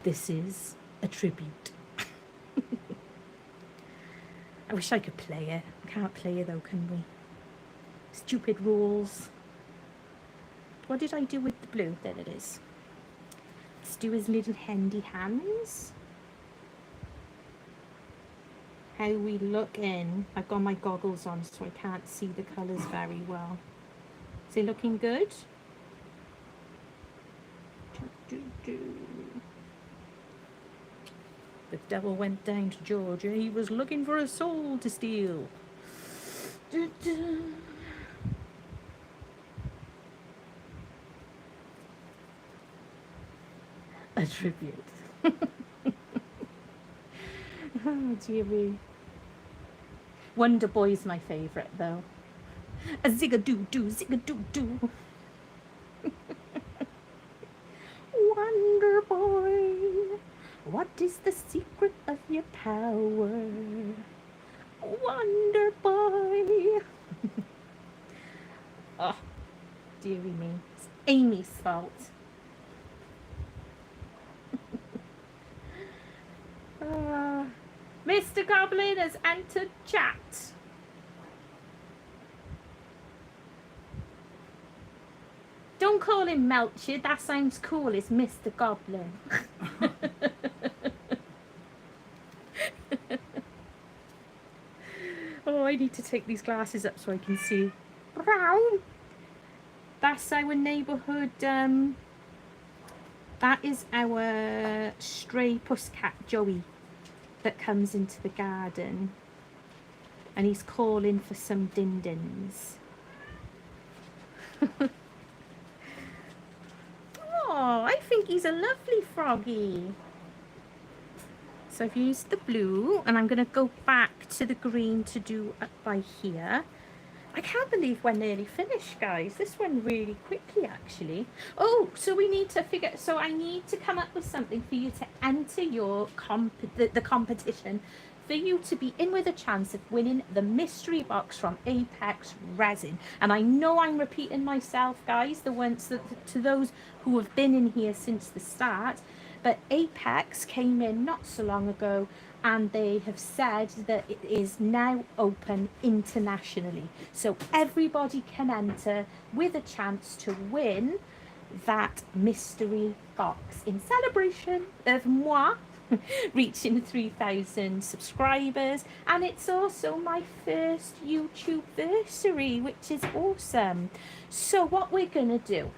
This is a tribute. I wish I could play it. I can't play it though, can we? Stupid rules. What did I do with the blue? There it is. Let's do his little handy hands. How we look in. I've got my goggles on so I can't see the colours very well. Is it looking good? The devil went down to Georgia. He was looking for a soul to steal. A tribute. Oh, dear me. Wonder Boy's my favourite, though. A zig-a-doo-doo, zig-a-doo-doo. Wonder Boy, what is the secret of your power? Wonder Boy. Oh, dearie me. It's Amy's fault. Mr. Goblin has entered chat. Don't call him Melchor, that sounds cool. It's Mr. Goblin. Oh, I need to take these glasses up so I can see. That's our neighbourhood. That is our stray pussycat, Joey, that comes into the garden. And he's calling for some din-dins. Oh, I think he's a lovely froggy. So I've used the blue and I'm going to go back to the green to do up by here. I can't believe we're nearly finished, guys. This went really quickly, actually. Oh, so we need to figure... So I need to come up with something for you to enter your the competition, for you to be in with a chance of winning the mystery box from Arrtx Resin. And I know I'm repeating myself, guys, the ones that, to those who have been in here since the start. But Arrtx came in not so long ago, and they have said that it is now open internationally. So everybody can enter with a chance to win that mystery box in celebration of moi reaching 3,000 subscribers. And it's also my first YouTubeversary, which is awesome. So what we're gonna do,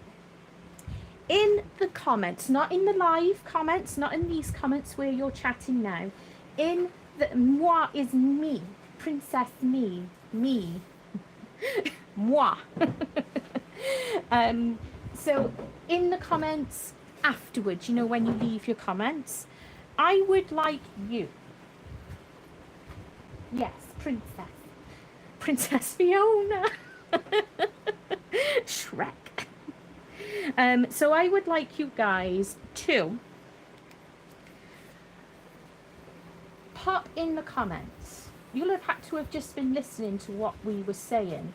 in the comments, not in the live comments, not in these comments where you're chatting now, in the moi is me, princess me, moi. So in the comments afterwards, you know, when you leave your comments, I would like you, yes, Princess Fiona, Shrek. So I would like you guys to pop in the comments you'll have had to have just been listening to what we were saying.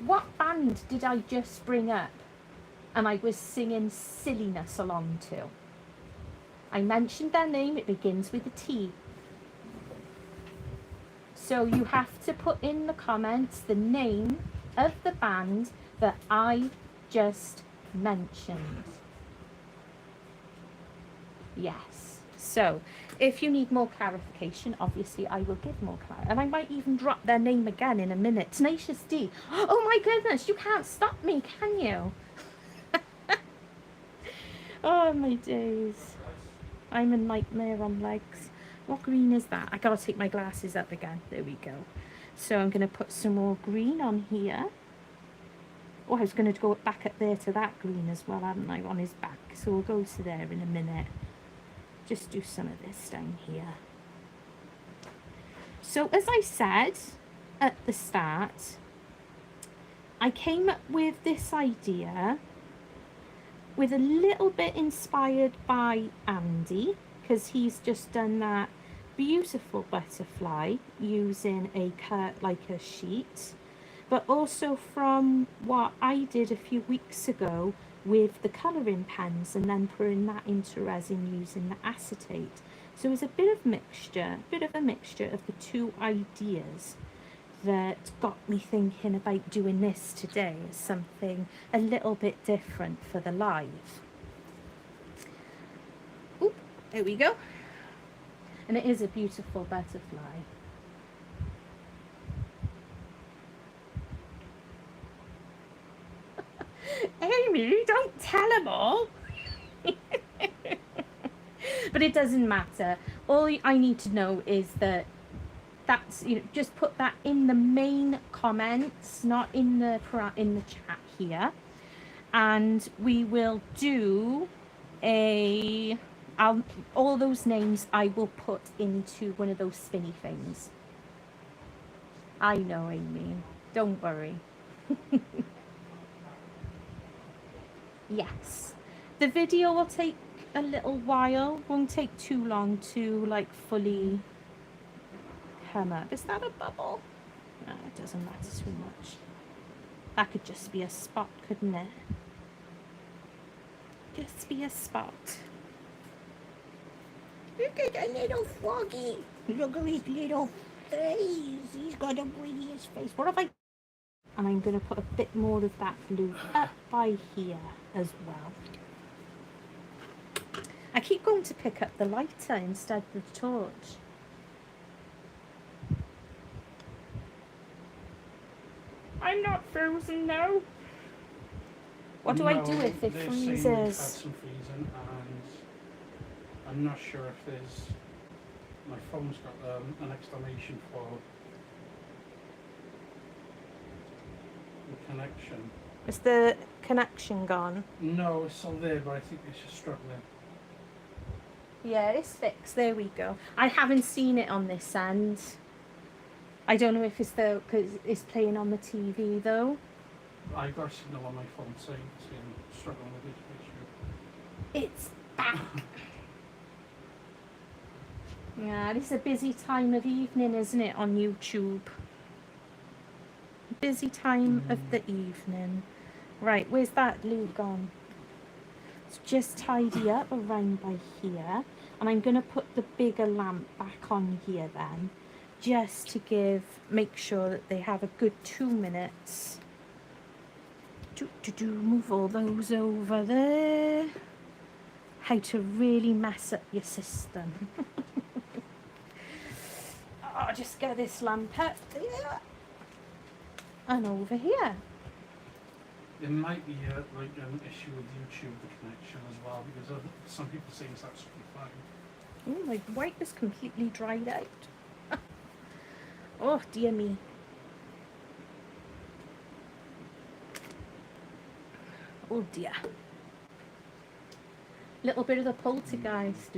What band did I just bring up and I was singing silliness along to? I mentioned their name, it begins with a T. So you have to put in the comments the name of the band that I just mentioned. Yes. So if you need more clarification, obviously I will give more clarity. And I might even drop their name again in a minute. Tenacious D. Oh my goodness, you can't stop me, can you? Oh my days. I'm a nightmare on legs. What green is that? I gotta take my glasses up again. There we go. So I'm gonna put some more green on here. Oh, I was gonna go back up there to that green as well, hadn't I, on his back. So we'll go to there in a minute. Just do some of this down here. So as I said at the start, I came up with this idea with a little bit inspired by Andy, because he's just done that beautiful butterfly using a cut like a sheet, but also from what I did a few weeks ago with the colouring pens and then putting that into resin using the acetate. So it's a bit of a mixture of the two ideas that got me thinking about doing this today as something a little bit different for the live. Oop, there we go. And it is a beautiful butterfly. Amy, don't tell them all. But it doesn't matter. All I need to know is that that's, you know, just put that in the main comments, not in the chat here, and we will do all those names I will put into one of those spinny things. I know, Amy, don't worry. Yes, the video will take a little while, won't take too long to like fully come up. Is that a bubble? No, it doesn't matter too much. That could just be a spot, couldn't it? Just be a spot. Look at the little Froggy. Look at his little face. He's got a prettiest face. What have I... And I'm going to put a bit more of that blue up by here as well. I keep going to pick up the lighter instead of the torch. I'm not frozen now. What do I do if it freezes? They're saying we've had some freezing, and I'm not sure if there's... My phone's got an exclamation for the connection. Is the connection gone? No, it's still there, but I think it's just struggling. Yeah, it's fixed. There we go. I haven't seen it on this end. I don't know if it's the because it's playing on the TV though. I got a signal on my phone saying it's struggling with this issue. It's back. Yeah, it's a busy time of evening, isn't it, on YouTube? Busy time of the evening. Right, where's that glue gone? Let's just tidy up around by here. And I'm going to put the bigger lamp back on here then. Just to make sure that they have a good 2 minutes. Move all those over there. How to really mess up your system. I'll just get this lamp up there. And over here. There might be like an issue with YouTube, the connection as well, because some people say it's absolutely fine. Oh, my white is completely dried out. Oh, dear me. Oh, dear. Little bit of the poltergeist.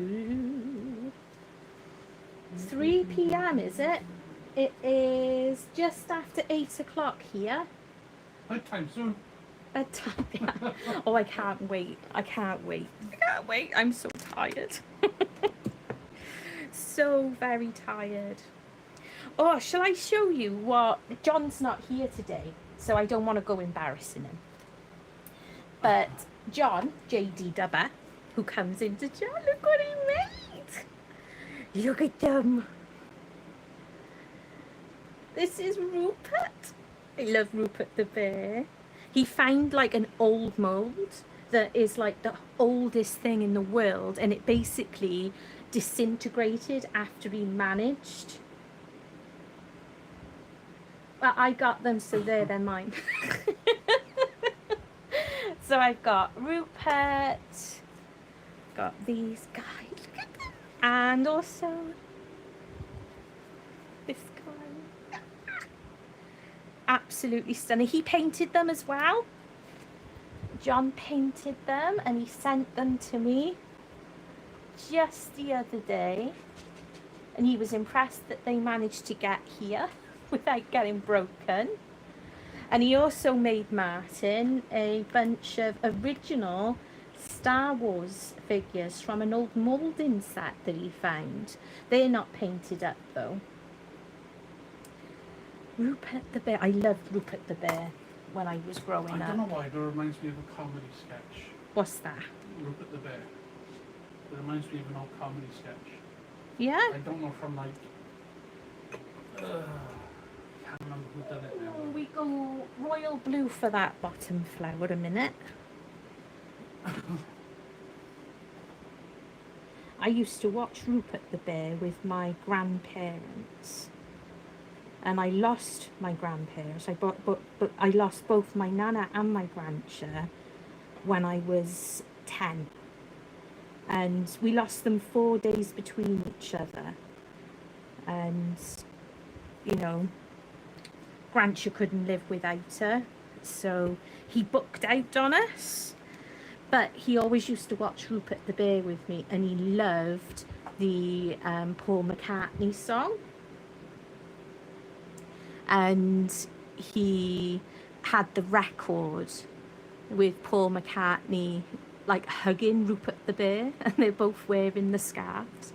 3 p.m. is it? It is just after 8 o'clock here. Bedtime soon. Bedtime, yeah. Oh, I can't wait. I can't wait. I can't wait. I'm so tired. So very tired. Oh, shall I show you what? John's not here today, so I don't want to go embarrassing him. But John, JD Dubber, who comes into chat, look what he made. Look at them. This is Rupert. I love Rupert the bear. He found like an old mold that is like the oldest thing in the world, and it basically disintegrated after he managed. Well, I got them, so they're mine. So I've got Rupert, got these guys, look at them, and also this guy. Absolutely stunning. He painted them as well. John painted them and he sent them to me just the other day, and he was impressed that they managed to get here without getting broken. And he also made Martin a bunch of original Star Wars figures from an old moulding set that he found. They're not painted up though. Rupert the bear. I loved Rupert the bear when I was growing up. I don't know why, but it reminds me of a comedy sketch. What's that? Rupert the bear. It reminds me of an old comedy sketch. Yeah? I don't know from like... can't remember who done it now. Oh, we go royal blue for that bottom flower a minute. I used to watch Rupert the bear with my grandparents, and I lost my grandparents. But I lost both my nana and my grandcha when I was 10, and we lost them 4 days between each other. And you know, grandcha couldn't live without her, so he booked out on us. But he always used to watch Rupert the bear with me, and he loved the Paul McCartney song. And he had the record with Paul McCartney like hugging Rupert the bear, and they're both wearing the scarves.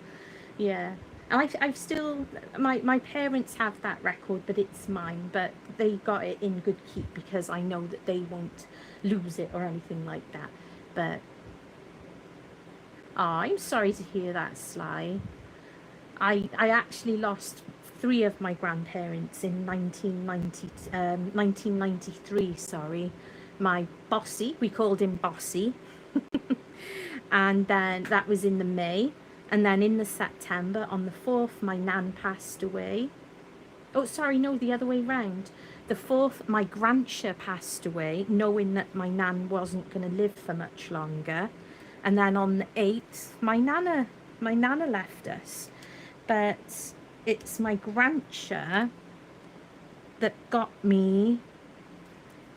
Yeah. And I've still, my parents have that record, but it's mine, but they got it in good keep because I know that they won't lose it or anything like that. But oh, I'm sorry to hear that, Sly. I actually lost 3 of my grandparents in 1993, sorry. My Bossy, we called him Bossy. And then that was in the May. And then in the September, on the 4th, my nan passed away. Oh, sorry, no, the other way round. The 4th, my grandcha passed away, knowing that my nan wasn't going to live for much longer. And then on the 8th, my nana left us. But it's my grandcha that got me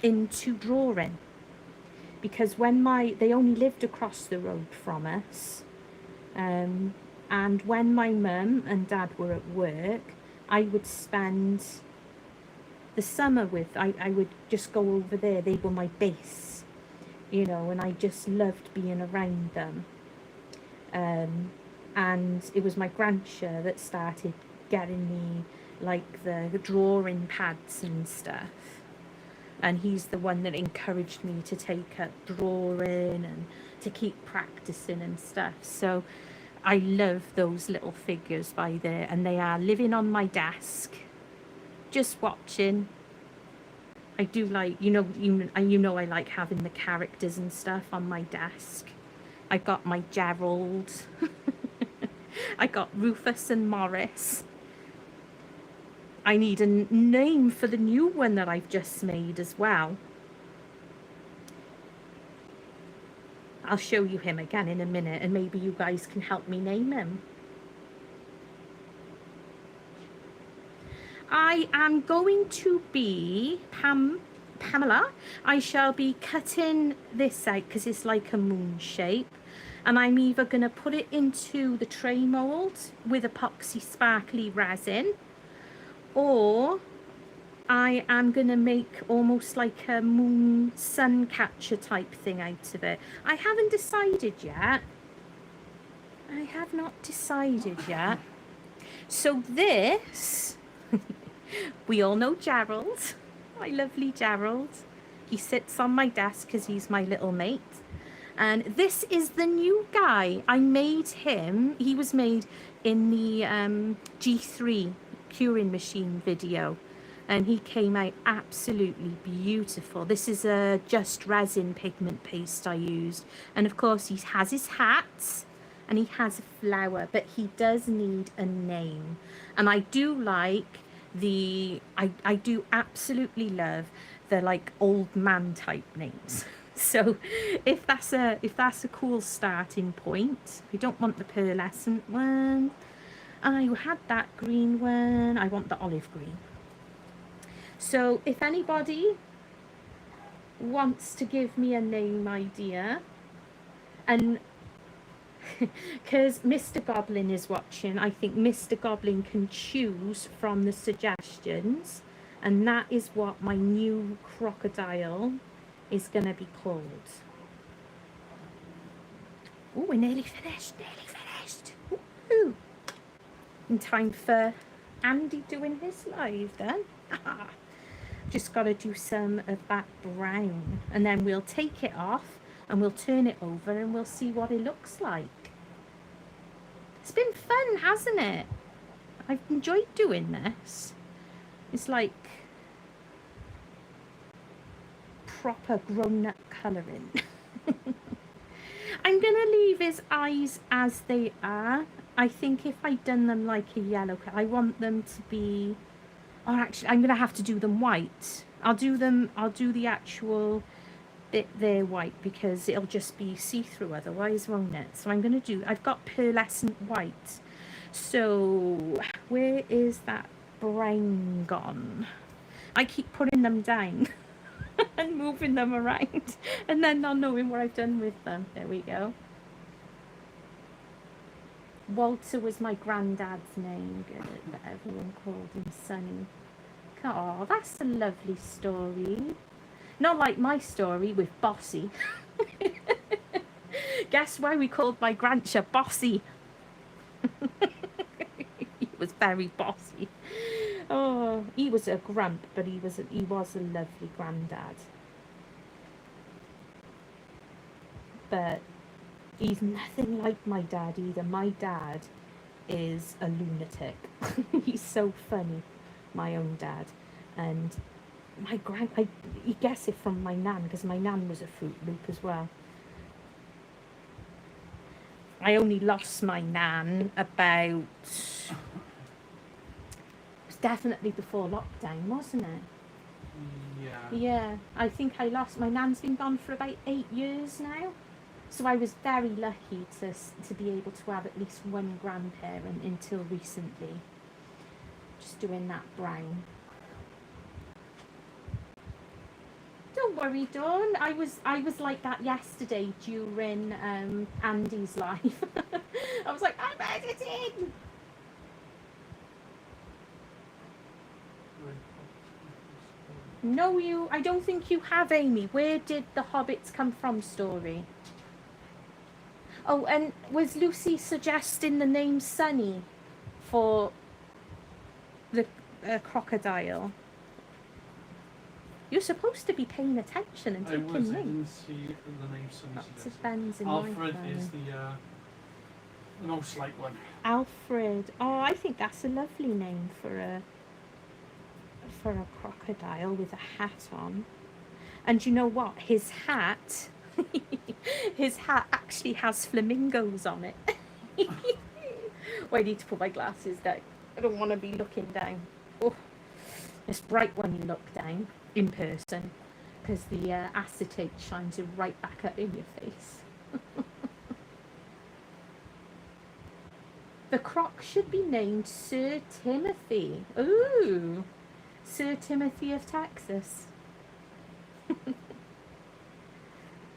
into drawing. Because when they only lived across the road from us. And when my mum and dad were at work, I would spend the summer with, I would just go over there. They were my base, you know, and I just loved being around them. And it was my grandcha that started getting me like the drawing pads and stuff. And he's the one that encouraged me to take up drawing and to keep practicing and stuff. So I love those little figures by there, and they are living on my desk, just watching. I do like, you know, I like having the characters and stuff on my desk. I got my Gerald. I got Rufus and Morris. I need a name for the new one that I've just made as well. I'll show you him again in a minute, and maybe you guys can help me name him. I am going to be Pamela. I shall be cutting this out because it's like a moon shape, and I'm either going to put it into the tray mold with epoxy sparkly resin, or I am going to make almost like a moon sun catcher type thing out of it. I haven't decided yet. I have not decided yet. So this We all know Gerald, my lovely Gerald. He sits on my desk because he's my little mate. And this is the new guy. I made him. He was made in the G3 curing machine video. And he came out absolutely beautiful. This is a Just Resin pigment paste I used. And of course he has his hat and he has a flower, but he does need a name. And I do like I do absolutely love the like old man type names. So if that's a cool starting point, I don't want the pearlescent one. I had that green one. I want the olive green. So if anybody wants to give me a name idea, and because Mr. Goblin is watching, I think Mr. Goblin can choose from the suggestions, and that is what my new crocodile is going to be called. Oh, we're nearly finished, Woo-hoo. In time for Andy doing his live then. Just got to do some of that brown, and then we'll take it off and we'll turn it over and we'll see what it looks like. It's been fun, hasn't it? I've enjoyed doing this. It's like proper grown-up colouring. I'm gonna leave his eyes as they are. I think if I'd done them like a yellow, I want them to be, or actually I'm gonna have to do them white. I'll do the actual bit there white because it'll just be see-through otherwise, won't it? So I've got pearlescent white. So where is that brown gone? I keep putting them down and moving them around and then not knowing what I've done with them. There we go. Walter was my granddad's name, but everyone called him Sonny. Oh, that's a lovely story. Not like my story with Bossy. Guess why we called my grandcha Bossy? He was very bossy. Oh, he was a grump, but he was a lovely granddad. But he's nothing like my dad either. My dad is a lunatic. He's so funny, my own dad. And you guess it from my nan, because my nan was a Fruit Loop as well. I only lost my nan about, it was definitely before lockdown, wasn't it? Yeah. Yeah, I think I lost, my nan's been gone for about 8 years now. So I was very lucky to be able to have at least one grandparent until recently. Just doing that brown. Don't worry, Dawn. I was like that yesterday during Andy's live. I was like, I'm editing. No, I don't think you have, Amy. Where did the Hobbits come from story? Oh, and was Lucy suggesting the name Sunny for the crocodile? You're supposed to be paying attention and taking notes. I didn't see the name Sunny. Lots of Ben's in Alfred is the most like one. Alfred. Oh, I think that's a lovely name for a crocodile with a hat on. And you know what? His hat, his hat actually has flamingos on it. Well, I need to put my glasses down. I don't want to be looking down. Oh, it's bright when you look down in person because the acetate shines it right back up in your face. The croc should be named Sir Timothy. Ooh, Sir Timothy of Texas.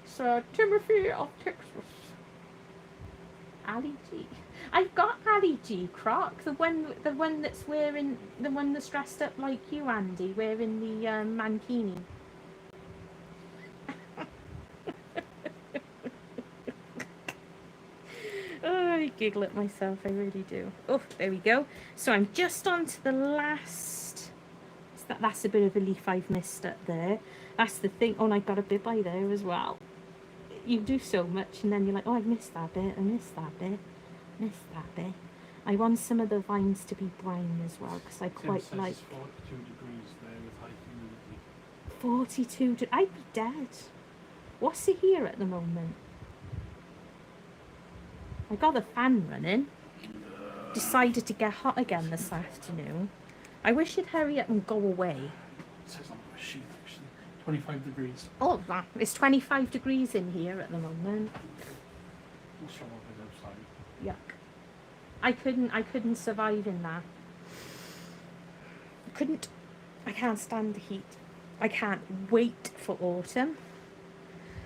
Sir Timothy of Texas. Ali G. I've got Ali G Croc, the one that's wearing, the one that's dressed up like you, Andy, wearing the mankini. Oh, I giggle at myself, I really do. Oh, there we go. So I'm just on to the last. That's a bit of a leaf I've missed up there. That's the thing. Oh, and I got a bit by there as well. You do so much and then you're like, oh, I missed that bit, I missed that bit, missed that bit. I want some of the vines to be brown as well because I quite like... 42 degrees there with high humidity. 42, I'd be dead. What's it here at the moment? I got the fan running. Decided to get hot again this afternoon. I wish you'd hurry up and go away. It says on my sheet actually. 25 degrees. Oh, it's 25 degrees in here at the moment. We'll show up it outside. Yuck. I couldn't survive in that. I can't stand the heat. I can't wait for autumn.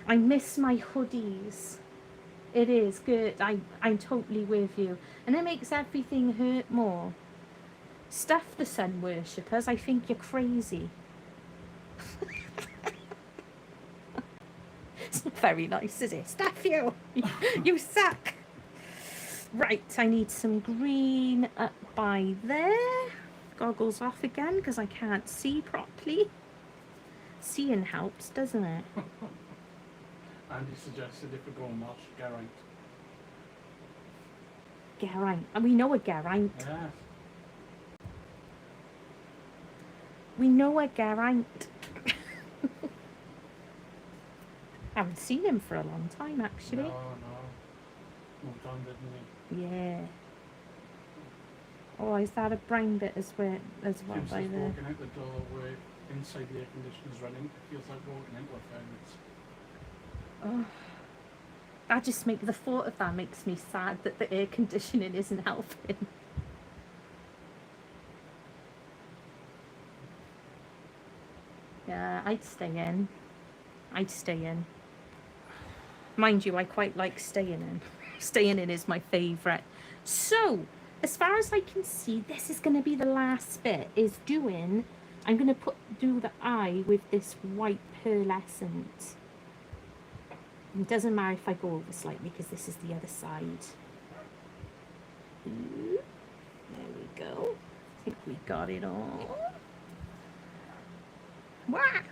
I miss my hoodies. It is good. I'm totally with you. And it makes everything hurt more. Stuff the sun worshippers. I think you're crazy. It's not very nice, is it? Stuff you. You suck. Right, I need some green up by there. Goggles off again because I can't see properly. Seeing helps, doesn't it? Andy suggested if we go and watch Geraint. Geraint. And we know a Geraint. Yes. We know a Geraint. Haven't seen him for a long time, actually. No. Moved on, didn't he? Yeah. Oh, is that a brown bit as well Jim's by just there? walking out the door where inside the air conditioner's running. It feels like walking into a furnace. Oh, that just the thought of that makes me sad that the air conditioning isn't helping. Yeah, I'd stay in. Mind you, I quite like staying in. Staying in is my favourite. So, as far as I can see, this is going to be the last bit. I'm going to do the eye with this white pearlescent. It doesn't matter if I go over slightly because this is the other side. Ooh, there we go. I think we got it all. Wah!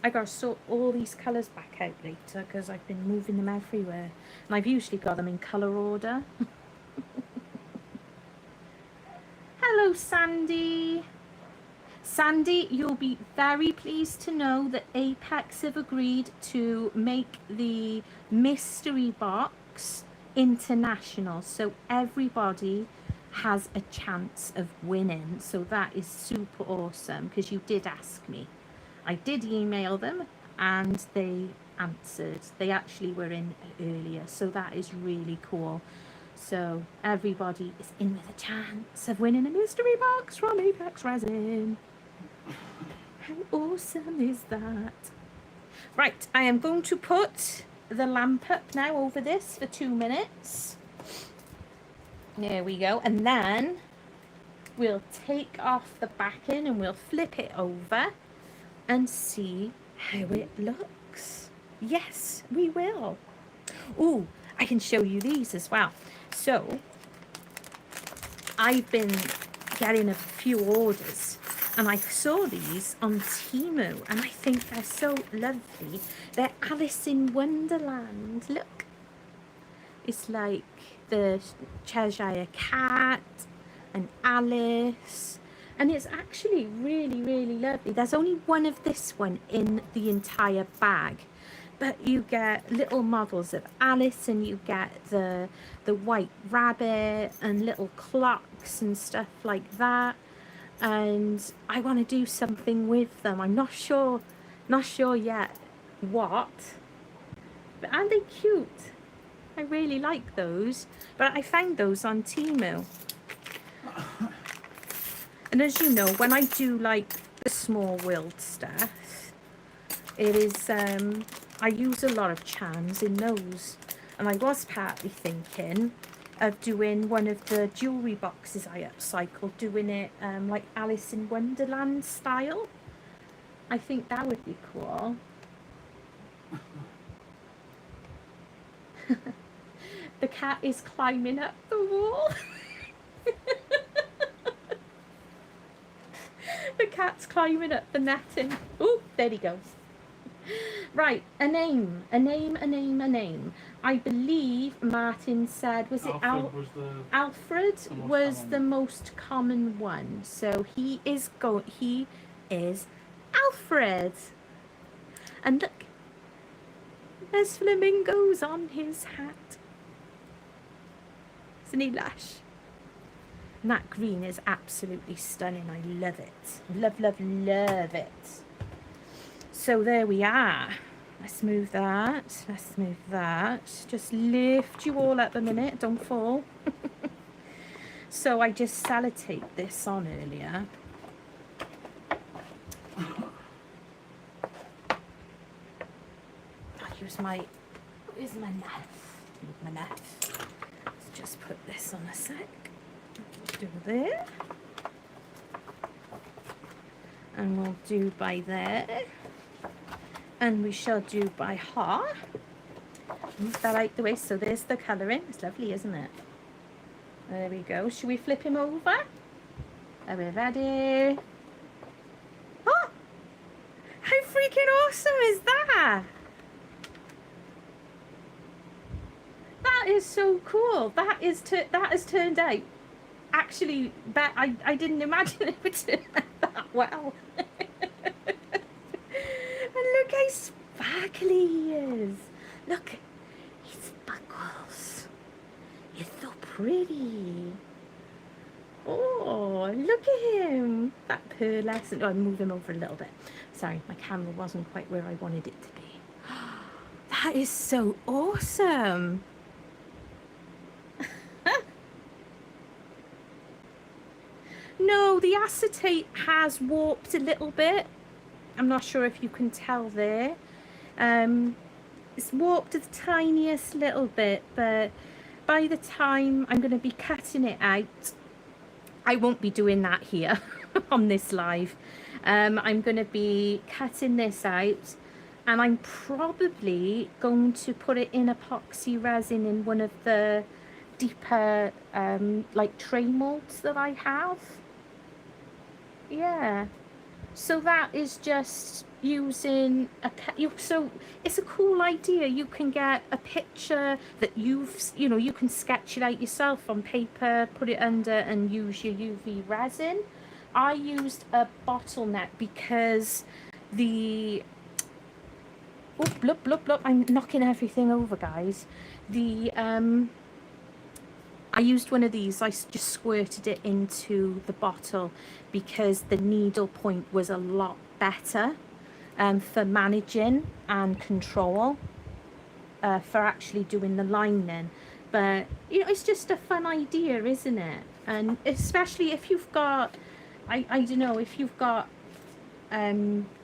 I gotta sort all these colours back out later because I've been moving them everywhere. And I've usually got them in colour order. Hello, Sandy. Sandy, you'll be very pleased to know that Apex have agreed to make the mystery box international. So everybody has a chance of winning. So that is super awesome because you did ask me. I did email them and they answered. They actually were in earlier, so that is really cool. So everybody is in with a chance of winning a mystery box from Apex Resin. How awesome is that? Right, I am going to put the lamp up now over this for 2 minutes. There we go. And then we'll take off the backing and we'll flip it over and see how it looks. Yes, we will. Oh, I can show you these as well. So, I've been getting a few orders and I saw these on Temu and I think they're so lovely. They're Alice in Wonderland. Look. It's like the Cheshire Cat and Alice. And it's actually really, really lovely. There's only one of this one in the entire bag. But you get little models of Alice and you get the white rabbit and little clocks and stuff like that. And I want to do something with them. I'm not sure yet what. But aren't they cute? I really like those. But I found those on Temu. And as you know, when I do like the small willed stuff, it is, I use a lot of charms in those. And I was partly thinking of doing one of the jewellery boxes I upcycled, doing it like Alice in Wonderland style. I think that would be cool. The cat is climbing up the wall. The cat's climbing up the netting. Oh, there he goes. Right, a name. I believe Martin said, was it Alfred was the most common one. So he is Alfred. And look, there's flamingos on his hat. Isn't he lush? And that green is absolutely stunning. I love it. Love, love, love it. So there we are. Let's move that. Let's move that. Just lift you all up a minute. Don't fall. So I just sellotaped this on earlier. I'll use where's my knife? My knife. Let's just put this on a sec. Do there. And we'll do by there. And we shall do by heart. Move that out the way. So there's the colouring. It's lovely, isn't it? There we go. Should we flip him over? Are we ready? Oh! How freaking awesome is that? That is so cool. That has turned out. Actually, I didn't imagine it would turn out that well. And look how sparkly he is. Look, his sparkles. He's so pretty. Oh, look at him. That pearlescent. Oh, I'll move him over a little bit. Sorry, my camera wasn't quite where I wanted it to be. That is so awesome. No, the acetate has warped a little bit. I'm not sure if you can tell there. It's warped the tiniest little bit, but by the time I'm going to be cutting it out, I won't be doing that here on this live. I'm going to be cutting this out, and I'm probably going to put it in epoxy resin in one of the deeper like tray molds that I have. Yeah, so that is just using so it's a cool idea. You can get a picture that you can sketch it out yourself on paper, put it under and use your UV resin. I used a bottleneck because the I'm knocking everything over, guys. I used one of these. I just squirted it into the bottle because the needle point was a lot better for managing and control for actually doing the lining. But it's just a fun idea, isn't it? And especially if you've got, I don't know, if you've got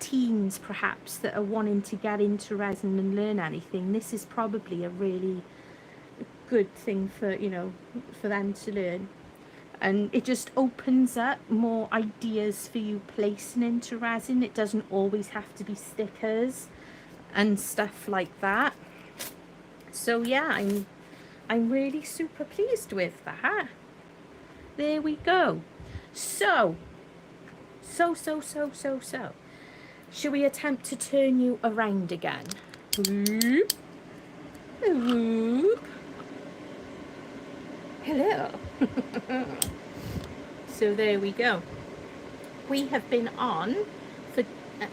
teens perhaps that are wanting to get into resin and learn anything, this is probably a really good thing for for them to learn. And it just opens up more ideas for you placing into resin. It doesn't always have to be stickers and stuff like that. So yeah, I'm really super pleased with that. There we go. So shall we attempt to turn you around again? Whoop. Whoop. Hello. So there we go. We have been on for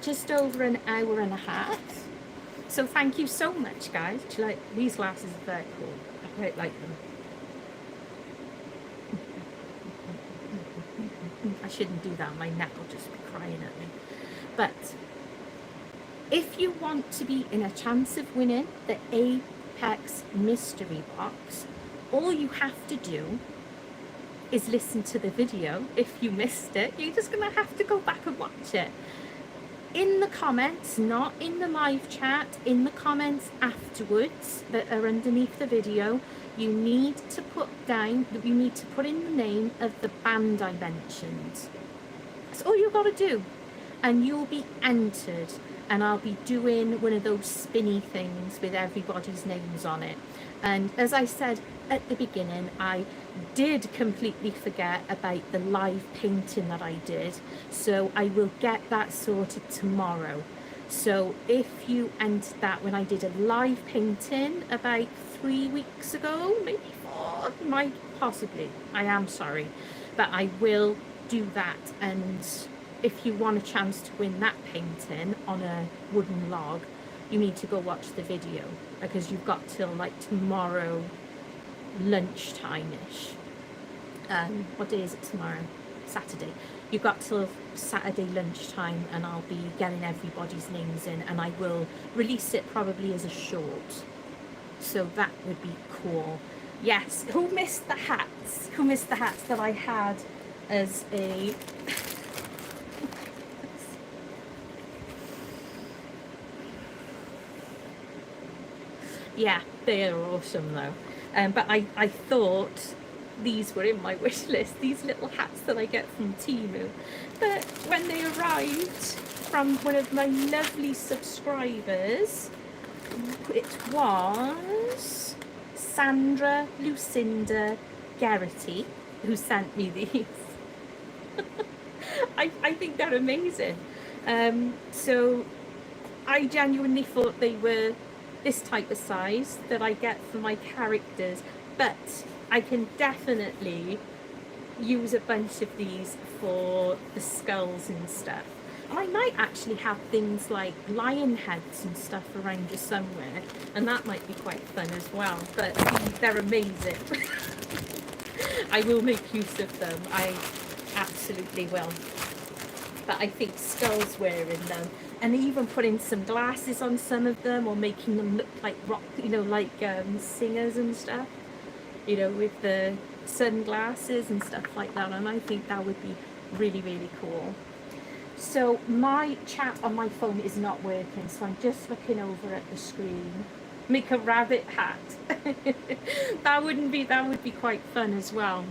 just over an hour and a half. So thank you so much, guys. Do you like these glasses? Are very cool. I quite like them. I shouldn't do that. My neck will just be crying at me. But if you want to be in a chance of winning the Arrtx mystery box, all you have to do is listen to the video. If you missed it, you're just going to have to go back and watch it. In the comments, not in the live chat, in the comments afterwards that are underneath the video, you need to put in the name of the band I mentioned. That's all you've got to do. And you'll be entered. and I'll be doing one of those spinny things with everybody's names on it. And as I said at the beginning, I did completely forget about the live painting that I did, so I will get that sorted tomorrow. So if you entered that when I did a live painting about 3 weeks ago, maybe 4, might possibly, I am sorry, but I will do that. And if you want a chance to win that painting on a wooden log, you need to go watch the video, because you've got till like tomorrow lunchtime-ish. What day is it tomorrow? Saturday. You've got till Saturday lunchtime, and I'll be getting everybody's names in, and I will release it probably as a short. So that would be cool. Yes, who missed the hats? Who missed the hats that I had as a... Yeah, they are awesome though. But I thought these were in my wish list, these little hats that I get from Temu. But when they arrived from one of my lovely subscribers, it was Sandra Lucinda Garrity who sent me these. I think they're amazing. So I genuinely thought they were this type of size that I get for my characters, but I can definitely use a bunch of these for the skulls and stuff. And I might actually have things like lion heads and stuff around you somewhere, and that might be quite fun as well. But they're amazing. I will make use of them, I absolutely will. But I think skulls wearing them, and even putting some glasses on some of them, or making them look like rock, you know, like singers and stuff, you know, with the sunglasses and stuff like that. And I think that would be really, really cool. So my chat on my phone is not working, so I'm just looking over at the screen. Make a rabbit hat. that would be quite fun as well.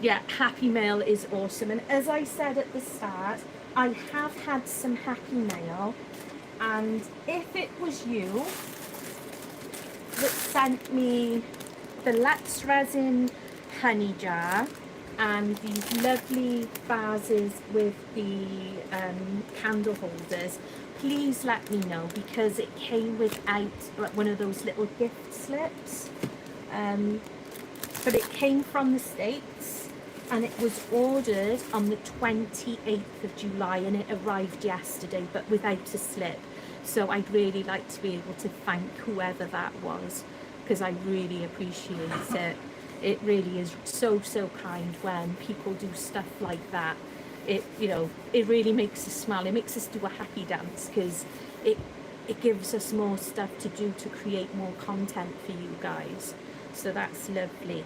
Yeah, Happy Mail is awesome. And as I said at the start, I have had some Happy Mail, and if it was you that sent me the LOULAHALL Resin honey jar and these lovely vases with the candle holders, please let me know, because it came without one of those little gift slips. But it came from the States, and it was ordered on the 28th of July, and it arrived yesterday, but without a slip. So I'd really like to be able to thank whoever that was, because I really appreciate it. It really is so, so kind when people do stuff like that. It, you know, it really makes us smile. It makes us do a happy dance, because it gives us more stuff to do to create more content for you guys. So that's lovely.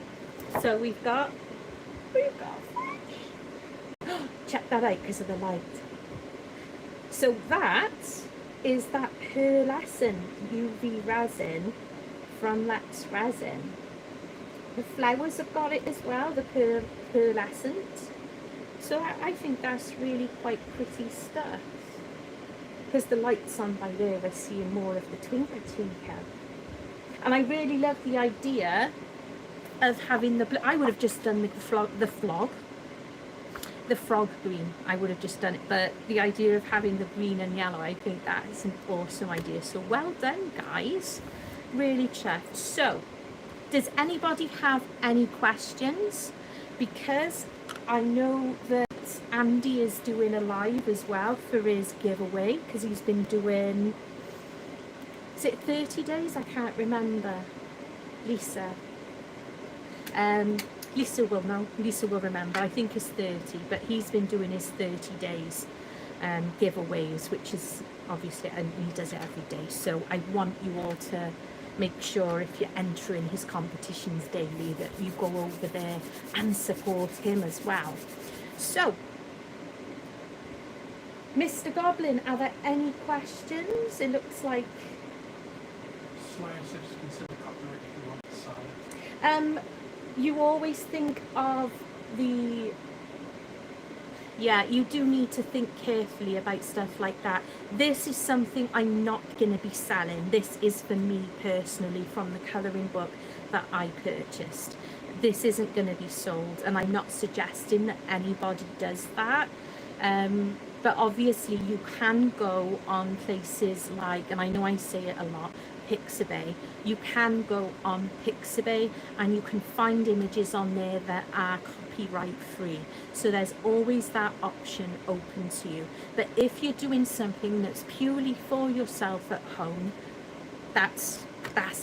So we've got check that out because of the light. So that is that Pearlescent UV resin from LOULAHALL Resin. The flowers have got it as well, the pearlescent. So I think that's really quite pretty stuff. Because the light's on by there, we're seeing more of the twinkle twinkle. And I really love the idea of having the, I would have just done the frog green. I would have just done it, but the idea of having the green and yellow, I think that is an awesome idea. So well done, guys. Really chuffed. So, does anybody have any questions? Because I know that Andy is doing a live as well for his giveaway, because he's been doing, is it 30 days? I can't remember. Lisa. Lisa will know. Lisa will remember. I think it's 30, but he's been doing his 30 days giveaways, which is obviously, and he does it every day. So I want you all to make sure, if you're entering his competitions daily, that you go over there and support him as well. So, Mr. Goblin, are there any questions? It looks like you always think of the, Yeah, you do need to think carefully about stuff like that. This is something I'm not going to be selling. This is for me personally from the colouring book that I purchased. This isn't going to be sold, and I'm not suggesting that anybody does that. But obviously you can go on places like, and I know I say it a lot, Pixabay. You can go on Pixabay and you can find images on there that are copyright free. So there's always that option open to you. But if you're doing something that's purely for yourself at home, that's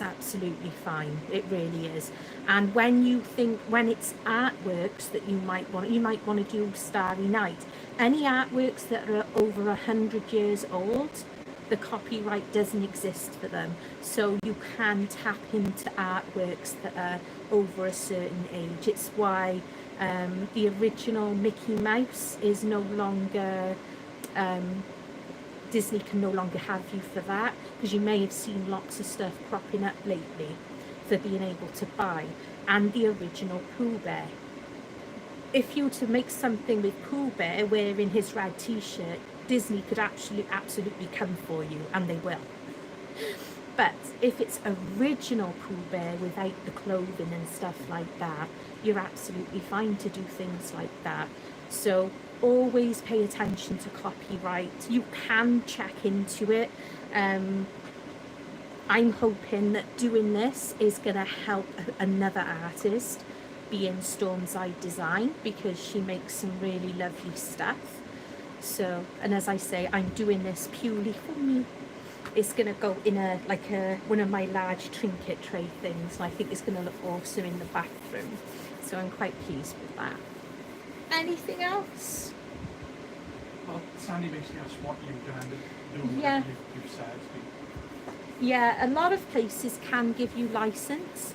absolutely fine. It really is. And when you think, when it's artworks that you might want to do Starry Night, any artworks that are over 100 years old, the copyright doesn't exist for them. So you can tap into artworks that are over a certain age. It's why the original Mickey Mouse is no longer, Disney can no longer have you for that, because you may have seen lots of stuff cropping up lately for being able to buy. And the original Pooh Bear. If you were to make something with Pooh Bear wearing his red t-shirt, Disney could absolutely come for you, and they will. But if it's original Pooh Bear without the clothing and stuff like that, you're absolutely fine to do things like that. So always pay attention to copyright. You can check into it. I'm hoping that doing this is going to help another artist, being Stormseye Design, because she makes some really lovely stuff. So, and as I say, I'm doing this purely for me. It's going to go in a one of my large trinket tray things, and I think it's going to look awesome in the bathroom. So I'm quite pleased with that. Anything else? Well, Sandy basically asked what you're going to end up doing. Yeah. You've said. Yeah, a lot of places can give you license.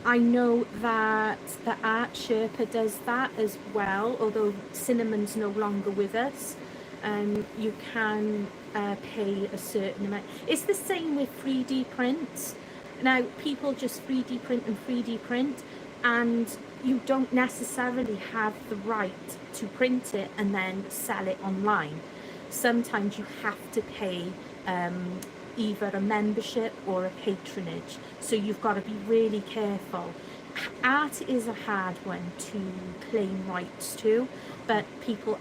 I know that the Art Sherpa does that as well, although Cinnamon's no longer with us. You can pay a certain amount. It's the same with 3D prints. Now, people just 3D print and 3D print, and you don't necessarily have the right to print it and then sell it online. Sometimes you have to pay either a membership or a patronage, so you've got to be really careful. Art is a hard one to claim rights to, but people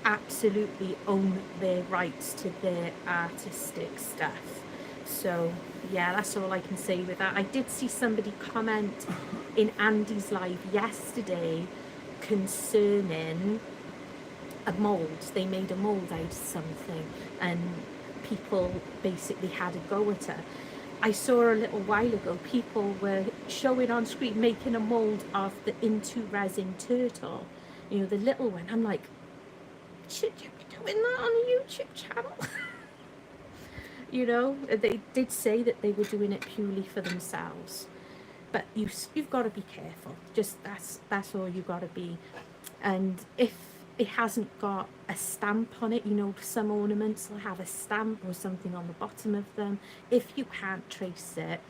absolutely own their rights to their artistic stuff. So yeah, that's all I can say with that. I did see somebody comment in Andy's live yesterday concerning a mould. They made a mould out of something and people basically had a go at her. I saw a little while ago people were showing on screen making a mould of the Into Resin turtle, you know, the little one. I'm like, should you be doing that on a YouTube channel? You know, they did say that they were doing it purely for themselves, but you've got to be careful. Just that's all you got to be. And if it hasn't got a stamp on it, you know, some ornaments will have a stamp or something on the bottom of them. If you can't trace it,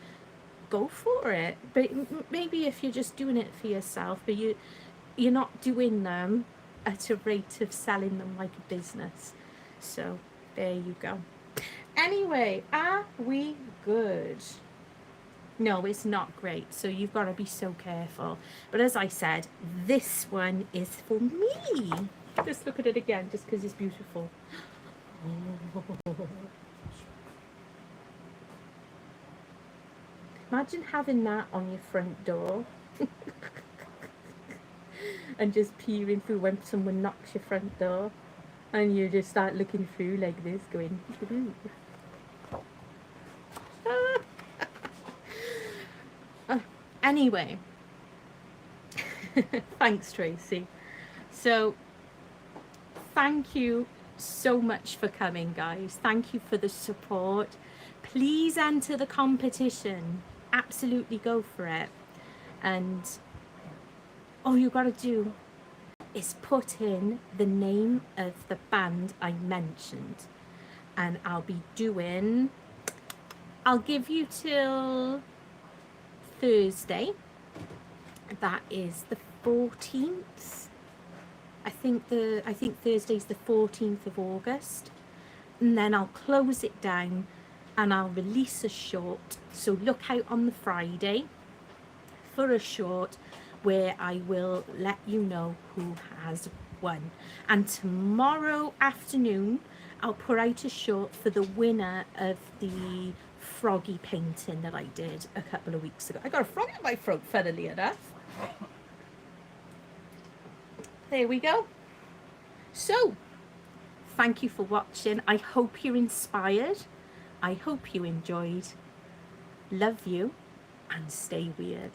go for it. But maybe if you're just doing it for yourself, but you're not doing them at a rate of selling them like a business. So there you go. Anyway, are we good? No, it's not great, so you've got to be so careful. But as I said, this one is for me. Just look at it again, just because it's beautiful. Oh. Imagine having that on your front door and just peering through when someone knocks your front door, and you just start looking through like this, going, anyway. Thanks, Tracy. So thank you so much for coming, guys. Thank you for the support. Please enter the competition. Absolutely go for it. And all you got to do is put in the name of the band I mentioned, and I'll give you till Thursday. That is the 14th. I think Thursday's the 14th of August, and then I'll close it down and I'll release a short. So look out on the Friday for a short where I will let you know who has won. And tomorrow afternoon I'll put out a short for the winner of the Froggy painting that I did a couple of weeks ago. I got a frog in my throat, funnily enough. There we go. So, thank you for watching. I hope you're inspired. I hope you enjoyed. Love you and stay weird.